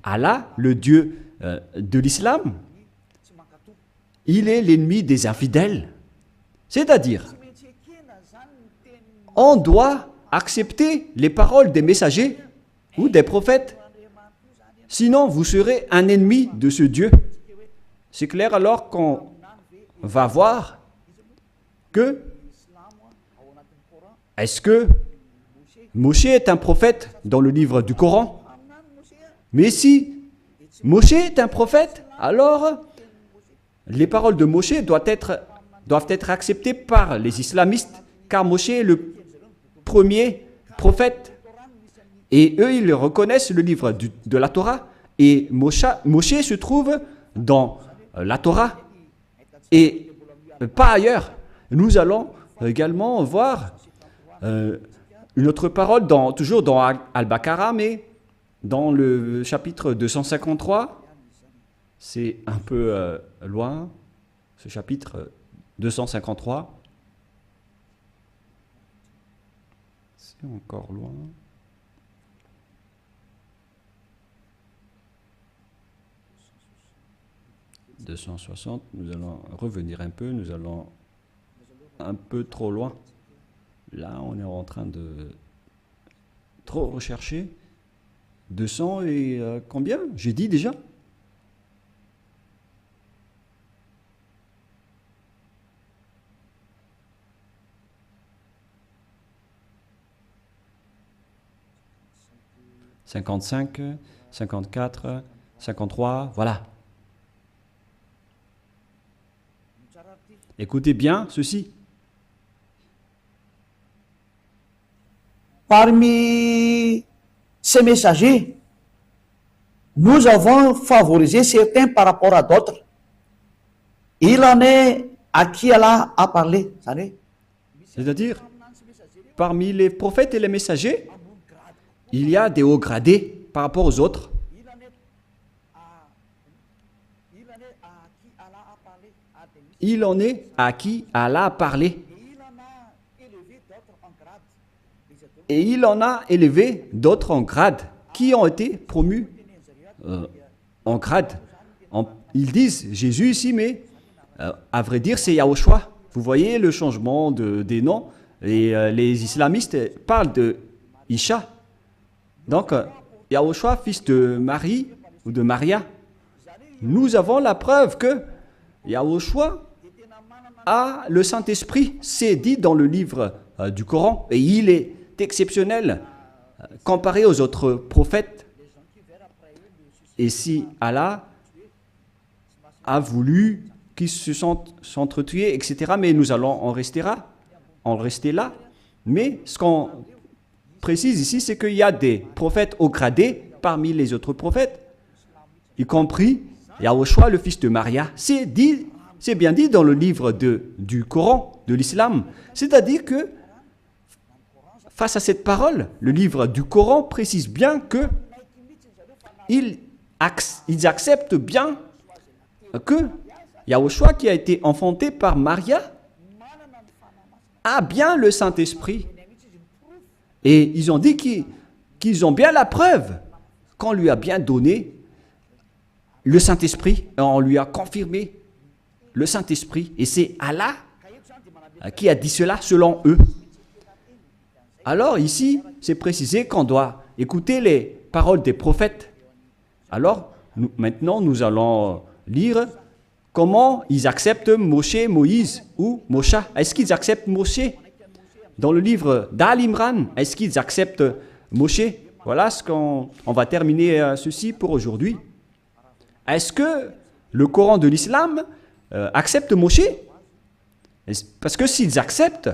Allah, le Dieu de l'islam, il est l'ennemi des infidèles. C'est-à-dire, on doit accepter les paroles des messagers ou des prophètes, sinon vous serez un ennemi de ce Dieu. C'est clair alors qu'on va voir que est-ce que Moshe est un prophète dans le livre du Coran? Mais si Moshe est un prophète, alors les paroles de Moshe doivent être acceptées par les islamistes, car Moshe est le premier prophète. Et eux, ils reconnaissent le livre de la Torah. Et Moshe se trouve dans la Torah et pas ailleurs. Nous allons également voir une autre parole, toujours dans Al-Baqarah, mais dans le chapitre 253. C'est un peu loin, ce chapitre 253. C'est encore loin. « 260, nous allons revenir un peu, nous allons un peu trop loin. Là, on est en train de trop rechercher. 200 et combien? J'ai dit déjà? « 55, 54, 53, voilà. Écoutez bien ceci. Parmi ces messagers, nous avons favorisé certains par rapport à d'autres. Il en est à qui Allah a parlé, vous savez. C'est-à-dire, parmi les prophètes et les messagers, il y a des hauts gradés par rapport aux autres. Il en est à qui Allah a parlé. Et il en a élevé d'autres en grade, qui ont été promus en grade. Ils disent Jésus ici, mais à vrai dire, c'est Yahushua. Vous voyez le changement des noms. Et les islamistes parlent de Isha. Donc, Yahushua, fils de Marie ou de Maria. Nous avons la preuve que Yahushua a le Saint-Esprit. C'est dit dans le livre du Coran. Et il est exceptionnel comparé aux autres prophètes. Et si Allah a voulu qui se sont s'entretués, etc. Mais nous allons en rester là. Mais ce qu'on précise ici, c'est qu'il y a des prophètes haut gradés parmi les autres prophètes, y compris Yahushua, le fils de Maria. C'est bien dit dans le livre du Coran, de l'islam. C'est-à-dire que, face à cette parole, le livre du Coran précise bien que ils acceptent bien que Yahushua, qui a été enfanté par Maria, a bien le Saint-Esprit. Et ils ont dit qu'ils ont bien la preuve qu'on lui a bien donné le Saint-Esprit. On lui a confirmé le Saint-Esprit. Et c'est Allah qui a dit cela selon eux. Alors ici, c'est précisé qu'on doit écouter les paroles des prophètes. Alors, maintenant, nous allons lire comment ils acceptent Moshe, Moïse ou Mosha. Est-ce qu'ils acceptent Moshe? Dans le livre d'Al-Imran, est-ce qu'ils acceptent Moshe? Voilà ce qu'on va terminer ceci pour aujourd'hui. Est-ce que le Coran de l'islam accepte Moshe? Parce que s'ils acceptent,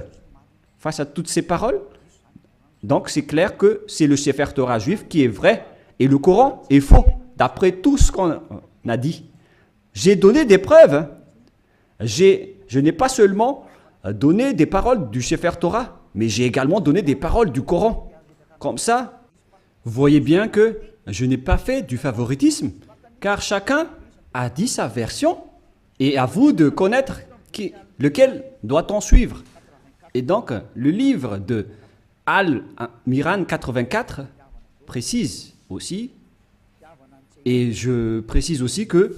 face à toutes ces paroles, donc c'est clair que c'est le Sefer Torah juif qui est vrai et le Coran est faux, d'après tout ce qu'on a dit. J'ai donné des preuves. Hein. Je n'ai pas seulement donné des paroles du Sefer Torah, mais j'ai également donné des paroles du Coran. Comme ça, vous voyez bien que je n'ai pas fait du favoritisme, car chacun a dit sa version, et à vous de connaître lequel doit-on suivre. Et donc, le livre de Al-Miran 84 précise aussi, et je précise aussi que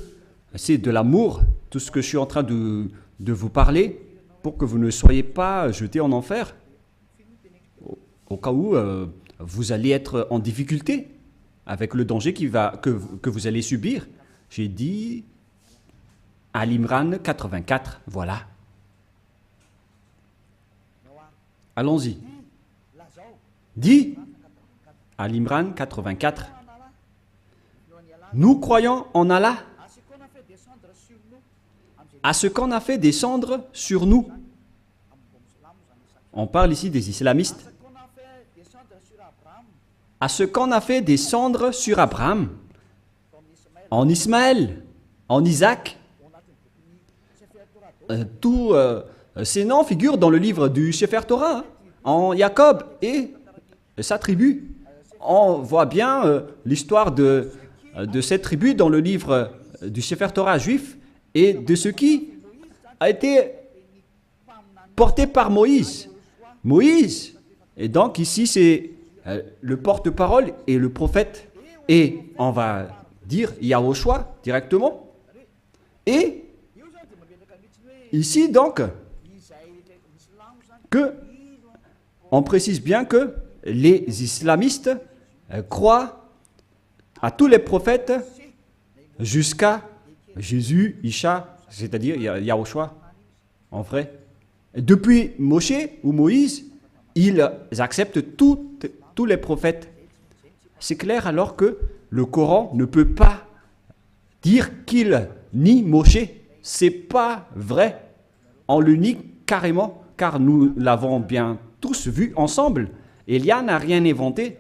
c'est de l'amour, tout ce que je suis en train de vous parler, pour que vous ne soyez pas jetés en enfer, au cas où vous allez être en difficulté avec le danger que vous allez subir. J'ai dit Al-Imran 84, voilà. Allons-y. Dit Al-Imran 84. Nous croyons en Allah, à ce qu'on a fait descendre sur nous. On parle ici des islamistes. À ce qu'on a fait descendre sur Abraham, en Ismaël, en Isaac. Tous ces noms figurent dans le livre du Sefer Torah, hein, en Jacob et sa tribu. On voit bien l'histoire de cette tribu dans le livre du Sefer Torah juif et de ce qui a été porté par Moïse. Moïse, et donc ici c'est le porte-parole et le prophète, et on va dire Yahushua directement. Et ici donc, on précise bien que les islamistes croient à tous les prophètes jusqu'à Jésus, Isha, c'est-à-dire Yahushua, en vrai. Depuis Moshe ou Moïse, ils acceptent tous les prophètes. C'est clair alors que le Coran ne peut pas dire qu'il nie Moshe. C'est pas vrai. On le nie carrément, car nous l'avons bien tous vu ensemble. Élia n'a rien inventé.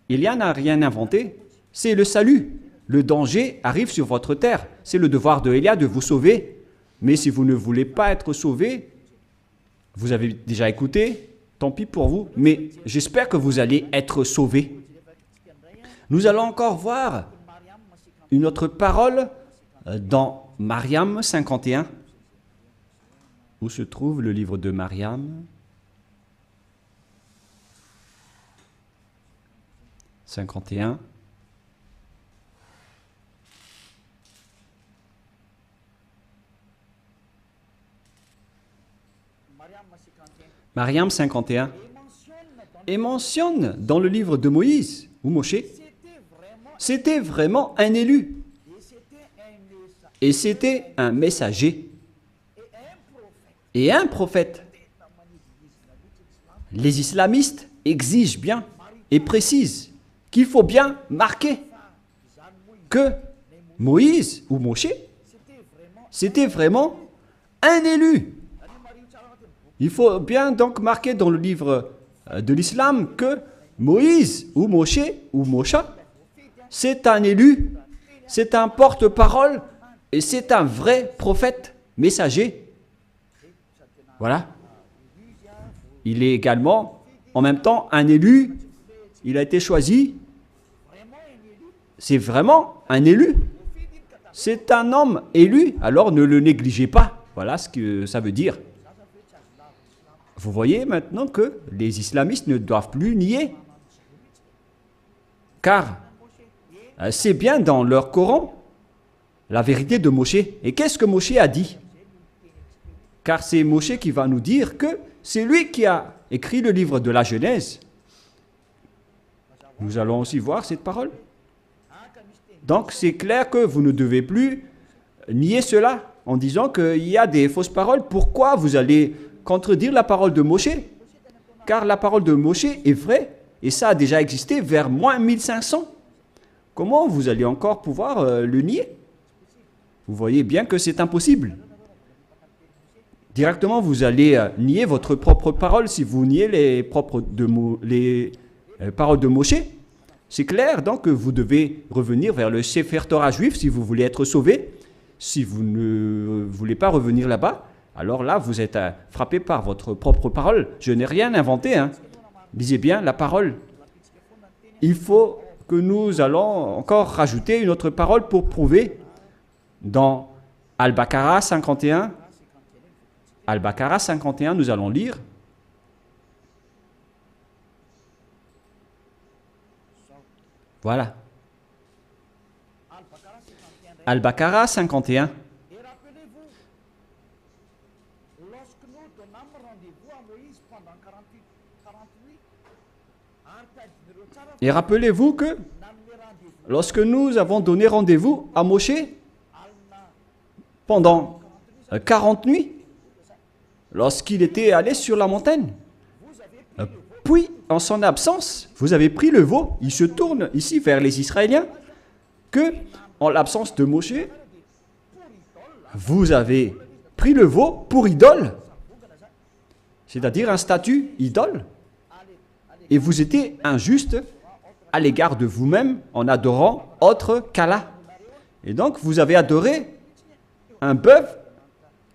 Élia n'a rien inventé. C'est le salut. Le danger arrive sur votre terre. C'est le devoir de Élia de vous sauver. Mais si vous ne voulez pas être sauvé, vous avez déjà écouté, tant pis pour vous, mais j'espère que vous allez être sauvés. Nous allons encore voir une autre parole dans Mariam 51. Où se trouve le livre de Mariam 51. Mariam 51. Et mentionne dans le livre de Moïse ou Moshe, c'était vraiment un élu. Et c'était un messager. Et un prophète. Les islamistes exigent bien et précisent qu'il faut bien marquer que Moïse ou Moshe c'était vraiment un élu. Il faut bien donc marquer dans le livre de l'islam que Moïse ou Moshe ou Mosha, c'est un élu, c'est un porte-parole et c'est un vrai prophète, messager. Voilà. Il est également en même temps un élu, il a été choisi. C'est vraiment un élu. C'est un homme élu, alors ne le négligez pas. Voilà ce que ça veut dire. Vous voyez maintenant que les islamistes ne doivent plus nier. Car c'est bien dans leur Coran la vérité de Moshe. Et qu'est-ce que Moshe a dit? Car c'est Moshe qui va nous dire que c'est lui qui a écrit le livre de la Genèse. Nous allons aussi voir cette parole. Donc c'est clair que vous ne devez plus nier cela en disant qu'il y a des fausses paroles. Pourquoi vous allez contredire la parole de Moshe? Car la parole de Moshe est vraie et ça a déjà existé vers moins 1500. Comment vous allez encore pouvoir le nier? Vous voyez bien que c'est impossible. Directement, vous allez nier votre propre parole si vous niez les paroles de Moshe. C'est clair, donc, que vous devez revenir vers le Sefer Torah juif si vous voulez être sauvé. Si vous ne voulez pas revenir là-bas, alors là, vous êtes frappé par votre propre parole. Je n'ai rien inventé. Lisez bien la parole. Il faut que nous allons encore rajouter une autre parole pour prouver dans Al-Baqarah 51. Al-Baqarah 51, nous allons lire. Voilà. Al-Baqarah 51. Et rappelez-vous, lorsque nous donnâmes rendez-vous à Moïse pendant 48 Et rappelez-vous que lorsque nous avons donné rendez-vous à Moshe pendant 40 nuits, lorsqu'il était allé sur la montagne, puis en son absence, vous avez pris le veau. Il se tourne ici vers les Israéliens que, en l'absence de Moshe, vous avez pris le veau pour idole, c'est-à-dire un statut idole, et vous étiez injuste à l'égard de vous-même en adorant autre qu'Allah. Et donc, vous avez adoré un bœuf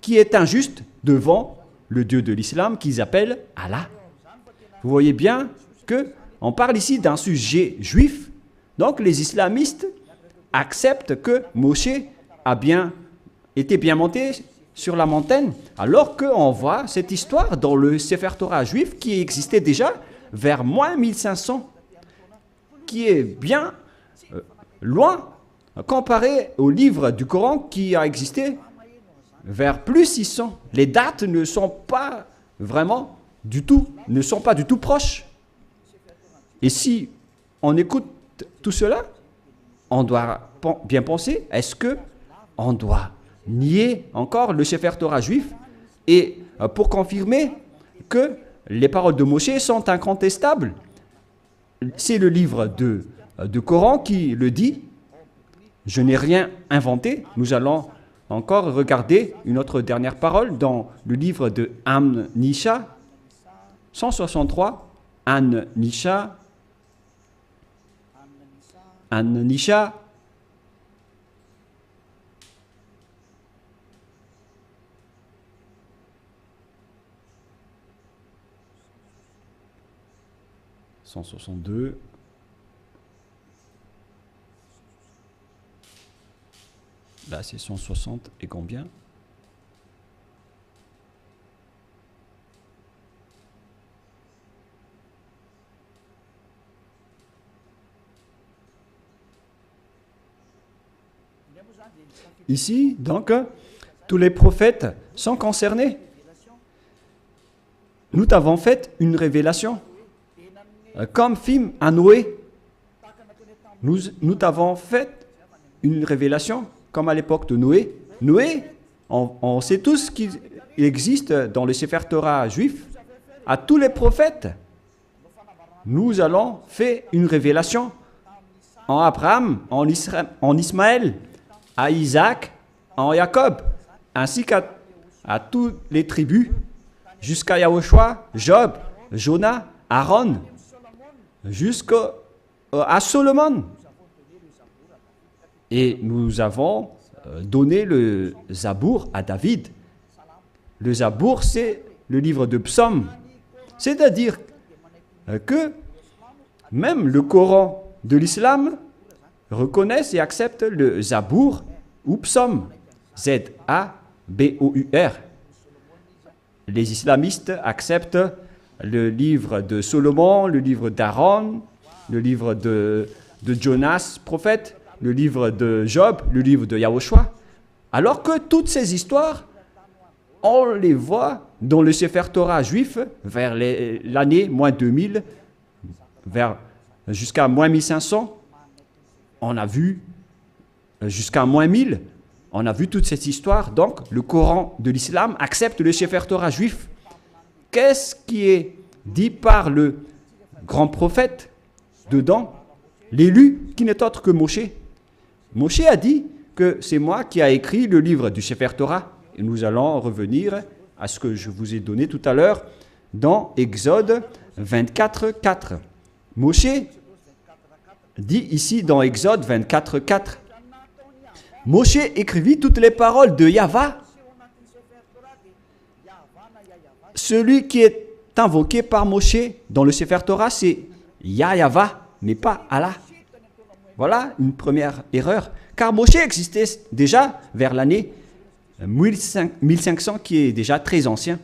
qui est injuste devant le Dieu de l'islam qu'ils appellent Allah. Vous voyez bien qu'on parle ici d'un sujet juif. Donc, les islamistes acceptent que Moshe était bien monté sur la montagne, alors qu'on voit cette histoire dans le Sefer Torah juif qui existait déjà vers moins 1500, qui est bien loin comparé au livre du Coran qui a existé vers plus 600. Les dates ne sont pas vraiment du tout, ne sont pas du tout proches. Et si on écoute tout cela, on doit bien penser, est-ce que on doit nier encore le Sefer Torah juif et pour confirmer que les paroles de Moshe sont incontestables? C'est le livre de Coran qui le dit. Je n'ai rien inventé. Nous allons encore regarder une autre dernière parole dans le livre de An-Nisha 163. An-Nisha 162. Là, c'est 160 et combien? Ici, donc, tous les prophètes sont concernés. Nous t'avons fait une révélation. Comme film à Noé, nous t'avons fait une révélation, comme à l'époque de Noé. Noé, on sait tous qu'il existe dans le Sefer Torah juif, à tous les prophètes. Nous allons faire une révélation en Abraham, en Ismaël, à Isaac, en Jacob, ainsi à toutes les tribus, jusqu'à Yahushua, Job, Jonah, Aaron, jusqu'à Solomon. Et nous avons donné le Zabour à David. Le Zabour, c'est le livre de psaumes. C'est-à-dire que même le Coran de l'islam reconnaissent et acceptent le Zabour ou psaume, Z-A-B-O-U-R. Les islamistes acceptent le livre de Solomon, le livre d'Aaron, le livre de Jonas, prophète, le livre de Job, le livre de Yahushua. Alors que toutes ces histoires, on les voit dans le Sefer Torah juif vers l'année moins 2000, jusqu'à moins 1500. On a vu jusqu'à moins 1000. On a vu toute cette histoire. Donc, le Coran de l'islam accepte le Sefer Torah juif. Qu'est-ce qui est dit par le grand prophète dedans? L'élu qui n'est autre que Moshe. Moshe a dit que c'est moi qui a écrit le livre du Sefer Torah. Et nous allons revenir à ce que je vous ai donné tout à l'heure dans Exode 24, 4. Moshe dit ici dans Exode 24, 4. Moshe écrivit toutes les paroles de Yahva. Celui qui est invoqué par Moshe dans le Sefer Torah, c'est Yahva, mais pas Allah. Voilà une première erreur. Car Moshe existait déjà vers l'année 1500, qui est déjà très ancien.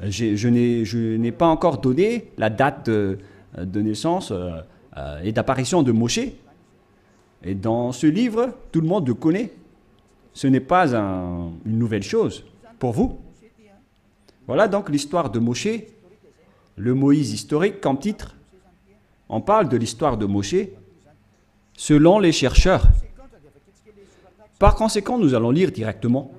Je n'ai pas encore donné la date de naissance et d'apparition de Moshe. Et dans ce livre, tout le monde le connaît. Ce n'est pas une nouvelle chose pour vous. Voilà donc l'histoire de Moshe, le Moïse historique comme titre. On parle de l'histoire de Moshe selon les chercheurs. Par conséquent, nous allons lire directement.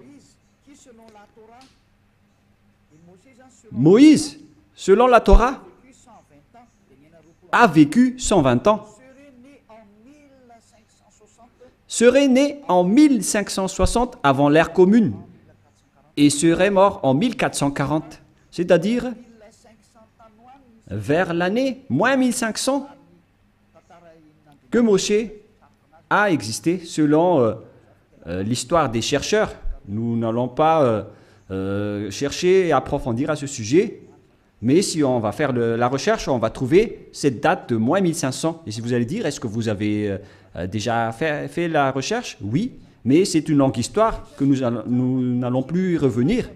Moïse, selon la Torah, a vécu 120 ans. Serait né en 1560 avant l'ère commune et serait mort en 1440, c'est-à-dire vers l'année moins 1500 que Moshe a existé selon l'histoire des chercheurs. Nous n'allons pas chercher et approfondir à ce sujet, mais si on va faire la recherche, on va trouver cette date de moins 1500. Et si vous allez dire, est-ce que vous avez déjà fait la recherche? Oui, mais c'est une longue histoire que nous n'allons plus y revenir.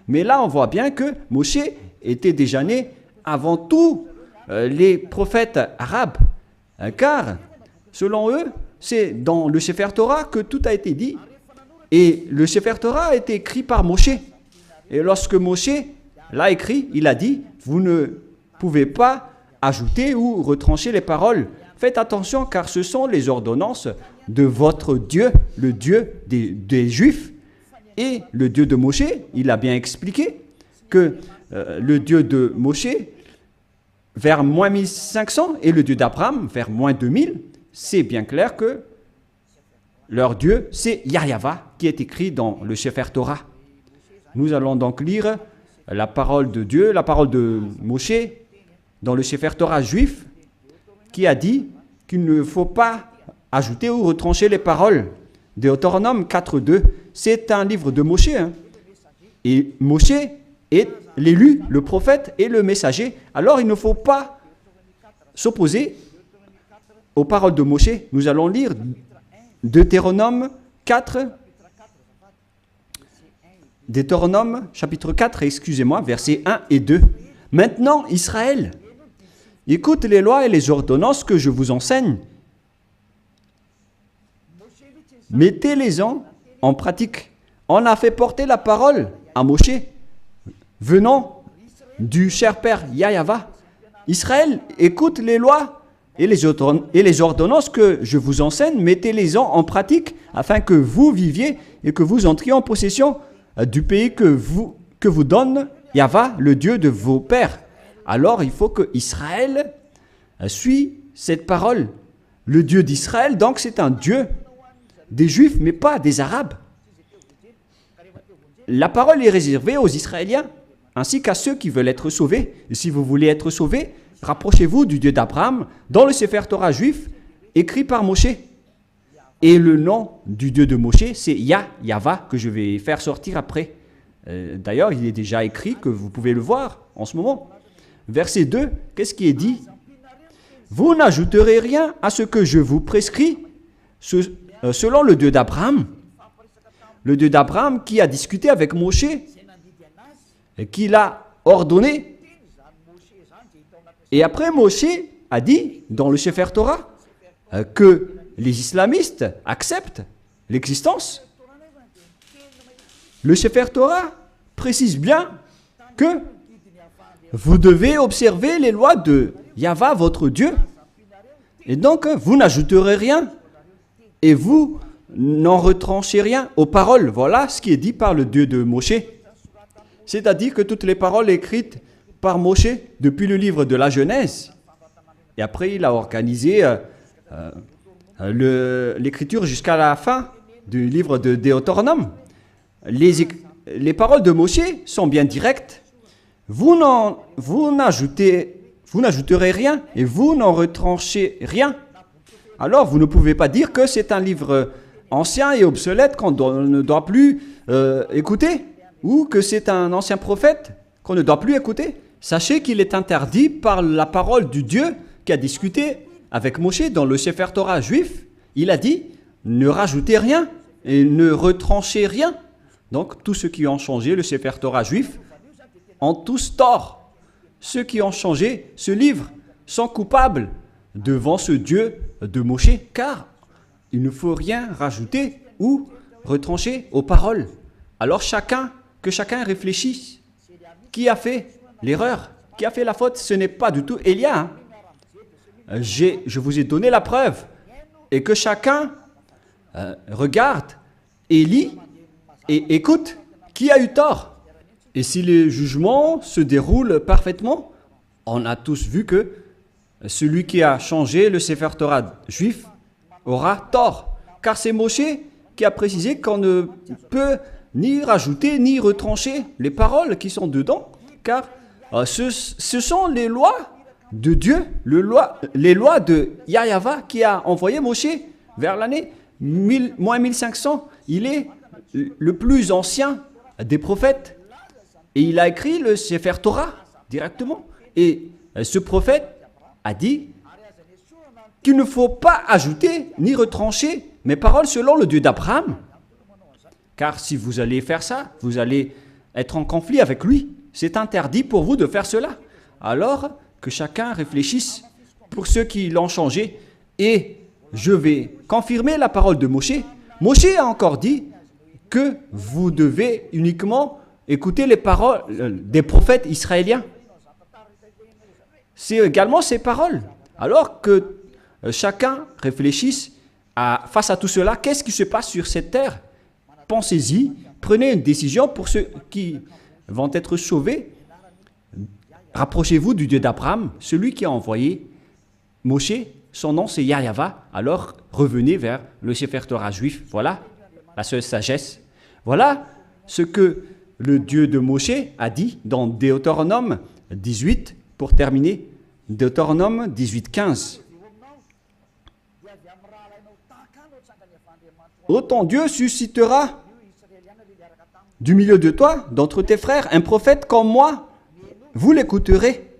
Mais là, on voit bien que Moshe était déjà né avant tous les prophètes arabes, car selon eux, c'est dans le Sefer Torah que tout a été dit. Et le Sefer Torah a été écrit par Moshe. Et lorsque Moshe l'a écrit, il a dit, vous ne pouvez pas ajouter ou retrancher les paroles. Faites attention car ce sont les ordonnances de votre Dieu, le Dieu des Juifs. Et le Dieu de Moshe, il a bien expliqué que le Dieu de Moshe, vers moins 1500, et le Dieu d'Abraham, vers moins 2000, c'est bien clair que leur Dieu, c'est Yahva, qui est écrit dans le Sefer Torah. Nous allons donc lire la parole de Dieu, la parole de Moshe, dans le Sefer Torah juif, qui a dit qu'il ne faut pas ajouter ou retrancher les paroles. Deutéronome 4.2, c'est un livre de Moshe. Et Moshe est l'élu, le prophète et le messager. Alors il ne faut pas s'opposer aux paroles de Moshe. Nous allons lire Deutéronome 4, Deutéronome chapitre 4, excusez-moi, versets 1 et 2. Maintenant, Israël, écoute les lois et les ordonnances que je vous enseigne. Mettez-les-en en pratique. On a fait porter la parole à Moshe, venant du cher père Yahva. Israël, écoute les lois et les ordonnances que je vous enseigne. Mettez-les-en en pratique afin que vous viviez et que vous entriez en possession du pays que vous donne Yahva, le Dieu de vos pères. Alors il faut que Israël suit cette parole. Le Dieu d'Israël, donc c'est un Dieu des Juifs, mais pas des Arabes. la parole est réservée aux Israéliens, ainsi qu'à ceux qui veulent être sauvés. Et si vous voulez être sauvés, rapprochez-vous du Dieu d'Abraham dans le Sefer Torah juif, écrit par Moshe. Et le nom du Dieu de Moshe, c'est Yahva, que je vais faire sortir après. D'ailleurs, il est déjà écrit, que vous pouvez le voir en ce moment. Verset 2, qu'est-ce qui est dit? Vous n'ajouterez rien à ce que je vous prescris, selon le Dieu d'Abraham. Le Dieu d'Abraham qui a discuté avec Moshe, et qui l'a ordonné. Et après, Moshe a dit, dans le Sefer Torah, que les islamistes acceptent l'existence. Le Sefer Torah précise bien que vous devez observer les lois de Yahva, votre Dieu. Et donc, vous n'ajouterez rien. Et vous n'en retranchez rien aux paroles. Voilà ce qui est dit par le Dieu de Moshe. C'est-à-dire que toutes les paroles écrites par Moshe depuis le livre de la Genèse. Et après, il a organisé l'écriture jusqu'à la fin du livre de Deutéronome. Les paroles de Moshe sont bien directes. Vous n'ajouterez rien et vous n'en retranchez rien. Alors, vous ne pouvez pas dire que c'est un livre ancien et obsolète qu'on ne doit plus écouter, ou que c'est un ancien prophète qu'on ne doit plus écouter. Sachez qu'il est interdit par la parole du Dieu qui a discuté avec Moshe dans le Sefer Torah juif. Il a dit, ne rajoutez rien et ne retranchez rien. Donc, tous ceux qui ont changé le Sefer Torah juif ont tous tort. Ceux qui ont changé ce livre sont coupables devant ce Dieu de Moshe, car il ne faut rien rajouter ou retrancher aux paroles. Alors que chacun réfléchisse. Qui a fait l'erreur? Qui a fait la faute? Ce n'est pas du tout Élia. Je vous ai donné la preuve. Et que chacun regarde et lit et écoute qui a eu tort. Et si les jugements se déroulent parfaitement, on a tous vu que celui qui a changé le Sefer Torah juif aura tort. Car c'est Moshe qui a précisé qu'on ne peut ni rajouter ni retrancher les paroles qui sont dedans. Car ce sont les lois de Dieu, les lois de Yahva qui a envoyé Moshe vers l'année moins 1500. Il est le plus ancien des prophètes. Et il a écrit le Sefer Torah directement. Et ce prophète a dit qu'il ne faut pas ajouter ni retrancher mes paroles selon le Dieu d'Abraham. Car si vous allez faire ça, vous allez être en conflit avec lui. C'est interdit pour vous de faire cela. Alors que chacun réfléchisse pour ceux qui l'ont changé. Et je vais confirmer la parole de Moshe. Moshe a encore dit que vous devez uniquement écouter les paroles des prophètes israéliens. C'est également ces paroles. Alors que chacun réfléchisse face à tout cela, qu'est-ce qui se passe sur cette terre? Pensez-y, prenez une décision pour ceux qui vont être sauvés. Rapprochez-vous du Dieu d'Abraham, celui qui a envoyé Moshe. Son nom c'est Yahva. Alors revenez vers le Sefer Torah juif. Voilà la seule sagesse. Voilà ce que le Dieu de Moshe a dit dans Deutéronome 18, pour terminer. Deutéronome 18, 15. Ô ton Dieu suscitera du milieu de toi, d'entre tes frères, un prophète comme moi. Vous l'écouterez.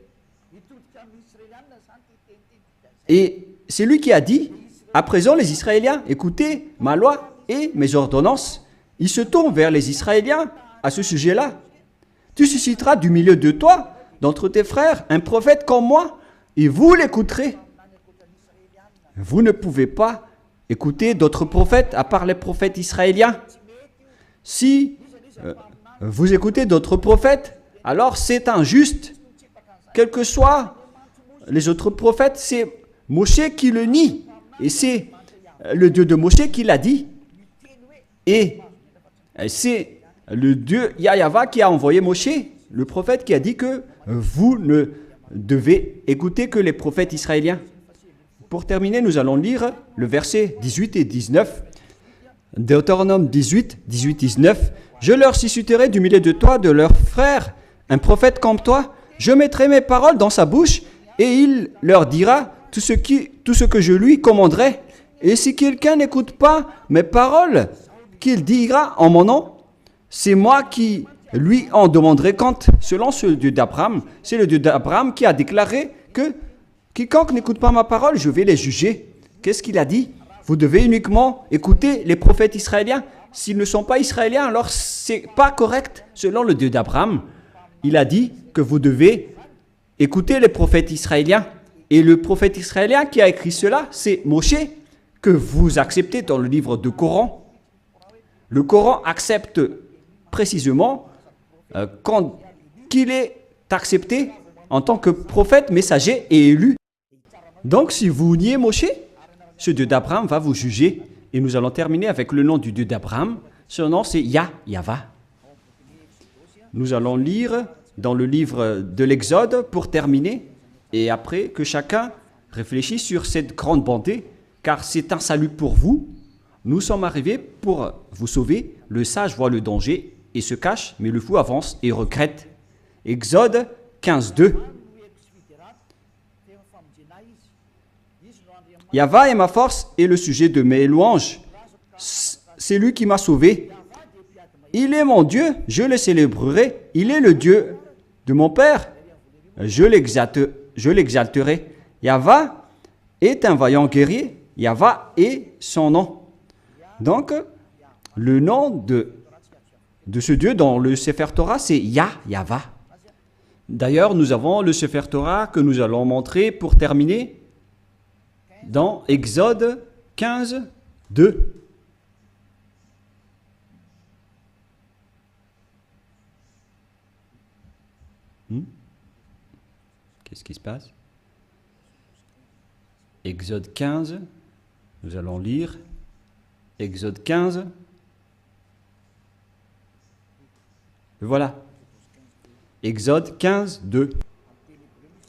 Et c'est lui qui a dit, à présent les Israéliens, écoutez ma loi et mes ordonnances. Il se tourne vers les Israéliens à ce sujet-là. Tu susciteras du milieu de toi, d'entre tes frères, un prophète comme moi, et vous l'écouterez. Vous ne pouvez pas écouter d'autres prophètes à part les prophètes israéliens. Si vous écoutez d'autres prophètes, alors c'est injuste. Quels que soient les autres prophètes, c'est Moshe qui le nie. Et c'est le Dieu de Moshe qui l'a dit. Et c'est le Dieu Yahva qui a envoyé Moshe, le prophète, qui a dit que vous ne devez écouter que les prophètes israéliens. Pour terminer, nous allons lire le verset 18 et 19. Deutéronome 18, 19. Je leur susciterai du milieu de toi, de leurs frères, un prophète comme toi. Je mettrai mes paroles dans sa bouche et il leur dira tout ce que je lui commanderai. Et si quelqu'un n'écoute pas mes paroles qu'il dira en mon nom, c'est moi qui lui en demanderai compte. Selon ce Dieu d'Abraham, c'est le Dieu d'Abraham qui a déclaré que quiconque n'écoute pas ma parole, je vais les juger. Qu'est-ce qu'il a dit? Vous devez uniquement écouter les prophètes israéliens. S'ils ne sont pas israéliens, alors c'est pas correct. Selon le Dieu d'Abraham, il a dit que vous devez écouter les prophètes israéliens. Et le prophète israélien qui a écrit cela, c'est Moshe, que vous acceptez dans le livre du Coran. Le Coran accepte précisément qu'il est accepté en tant que prophète, messager et élu. Donc si vous niez Moshe, ce Dieu d'Abraham va vous juger. Et nous allons terminer avec le nom du Dieu d'Abraham. Son nom c'est Yahva. Nous allons lire dans le livre de l'Exode pour terminer. Et après que chacun réfléchisse sur cette grande bonté, car c'est un salut pour vous. Nous sommes arrivés pour vous sauver. Le sage voit le danger et se cache, mais le fou avance et regrette. Exode 15, 2. Yahva est ma force et le sujet de mes louanges. C'est lui qui m'a sauvé. Il est mon Dieu, je le célébrerai. Il est le Dieu de mon Père. Je l'exalterai. Yahva est un vaillant guerrier. Yahva est son nom. Donc, le nom de ce Dieu dans le Sefer Torah, c'est Yahva. D'ailleurs, nous avons le Sefer Torah que nous allons montrer pour terminer dans Exode 15, 2. Qu'est-ce qui se passe? Exode 15, nous allons lire Exode 15. Voilà. Exode 15, 2.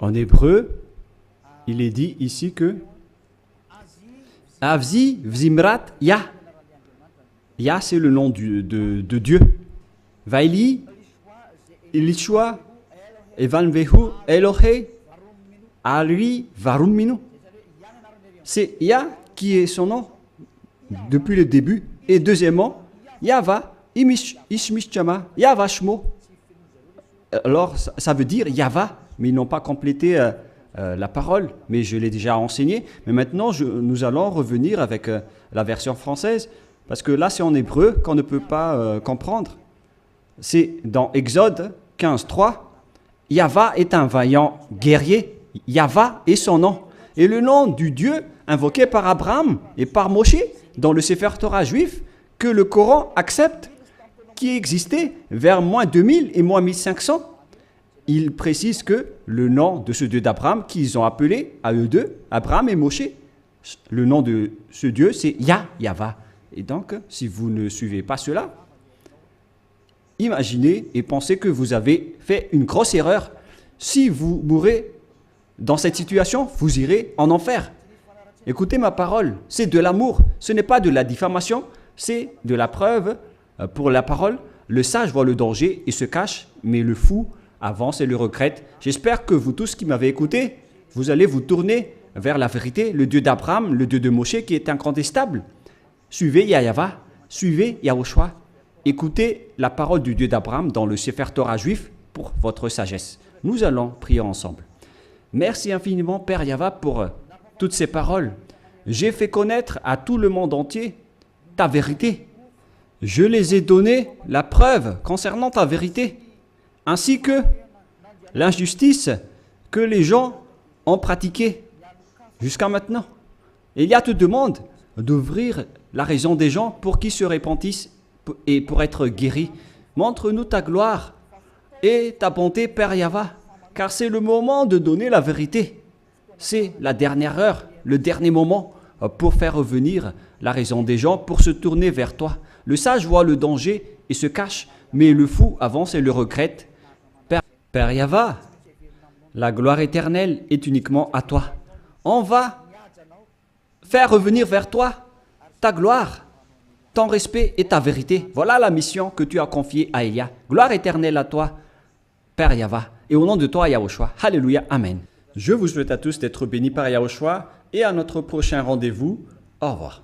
En hébreu, il est dit ici que Avzi Vzimrat Yah. Yah, c'est le nom de Dieu. Vaili, Ilishua, Evanvehu, Elohe, Alui, Varum Minu. C'est Yah qui est son nom depuis le début. Et deuxièmement, Yahva, Ishmishchama, Yahva Shmo. Alors, ça veut dire Yahva, mais ils n'ont pas complété la parole, mais je l'ai déjà enseigné. Mais maintenant, nous allons revenir avec la version française, parce que là, c'est en hébreu qu'on ne peut pas comprendre. C'est dans Exode 15, 3. Yahva est un vaillant guerrier. Yahva est son nom. Et le nom du Dieu invoqué par Abraham et par Moshe dans le Sefer Torah juif que le Coran accepte, qui existait vers moins 2000 et moins 1500. Il précise que le nom de ce Dieu d'Abraham qu'ils ont appelé à eux deux, Abraham et Moshe, le nom de ce Dieu c'est Yahva. Et donc, si vous ne suivez pas cela, imaginez et pensez que vous avez fait une grosse erreur. Si vous mourrez dans cette situation, vous irez en enfer. Écoutez ma parole, c'est de l'amour, ce n'est pas de la diffamation, c'est de la preuve pour la parole. Le sage voit le danger et se cache, mais le fou avance et le regrette. J'espère que vous tous qui m'avez écouté, vous allez vous tourner vers la vérité, le Dieu d'Abraham, le Dieu de Moshe qui est incontestable. Suivez Yahva, suivez Yahushua. Écoutez la parole du Dieu d'Abraham dans le Sefer Torah juif pour votre sagesse. Nous allons prier ensemble. Merci infiniment Père Yahva pour toutes ces paroles. J'ai fait connaître à tout le monde entier ta vérité. Je les ai donné la preuve concernant ta vérité, ainsi que l'injustice que les gens ont pratiquée jusqu'à maintenant. Elias te demande d'ouvrir la raison des gens pour qu'ils se repentissent et pour être guéris. Montre-nous ta gloire et ta bonté, Père Yahva, car c'est le moment de donner la vérité. C'est la dernière heure, le dernier moment pour faire revenir la raison des gens, pour se tourner vers toi. Le sage voit le danger et se cache, mais le fou avance et le regrette. Père Yahva, la gloire éternelle est uniquement à toi. On va faire revenir vers toi ta gloire. ton respect et ta vérité. Voilà la mission que tu as confiée à Elia. Gloire éternelle à toi, Père Yahva. Et au nom de toi, Yahushua. Alléluia. Amen. Je vous souhaite à tous d'être bénis par Yahushua et à notre prochain rendez-vous. Au revoir.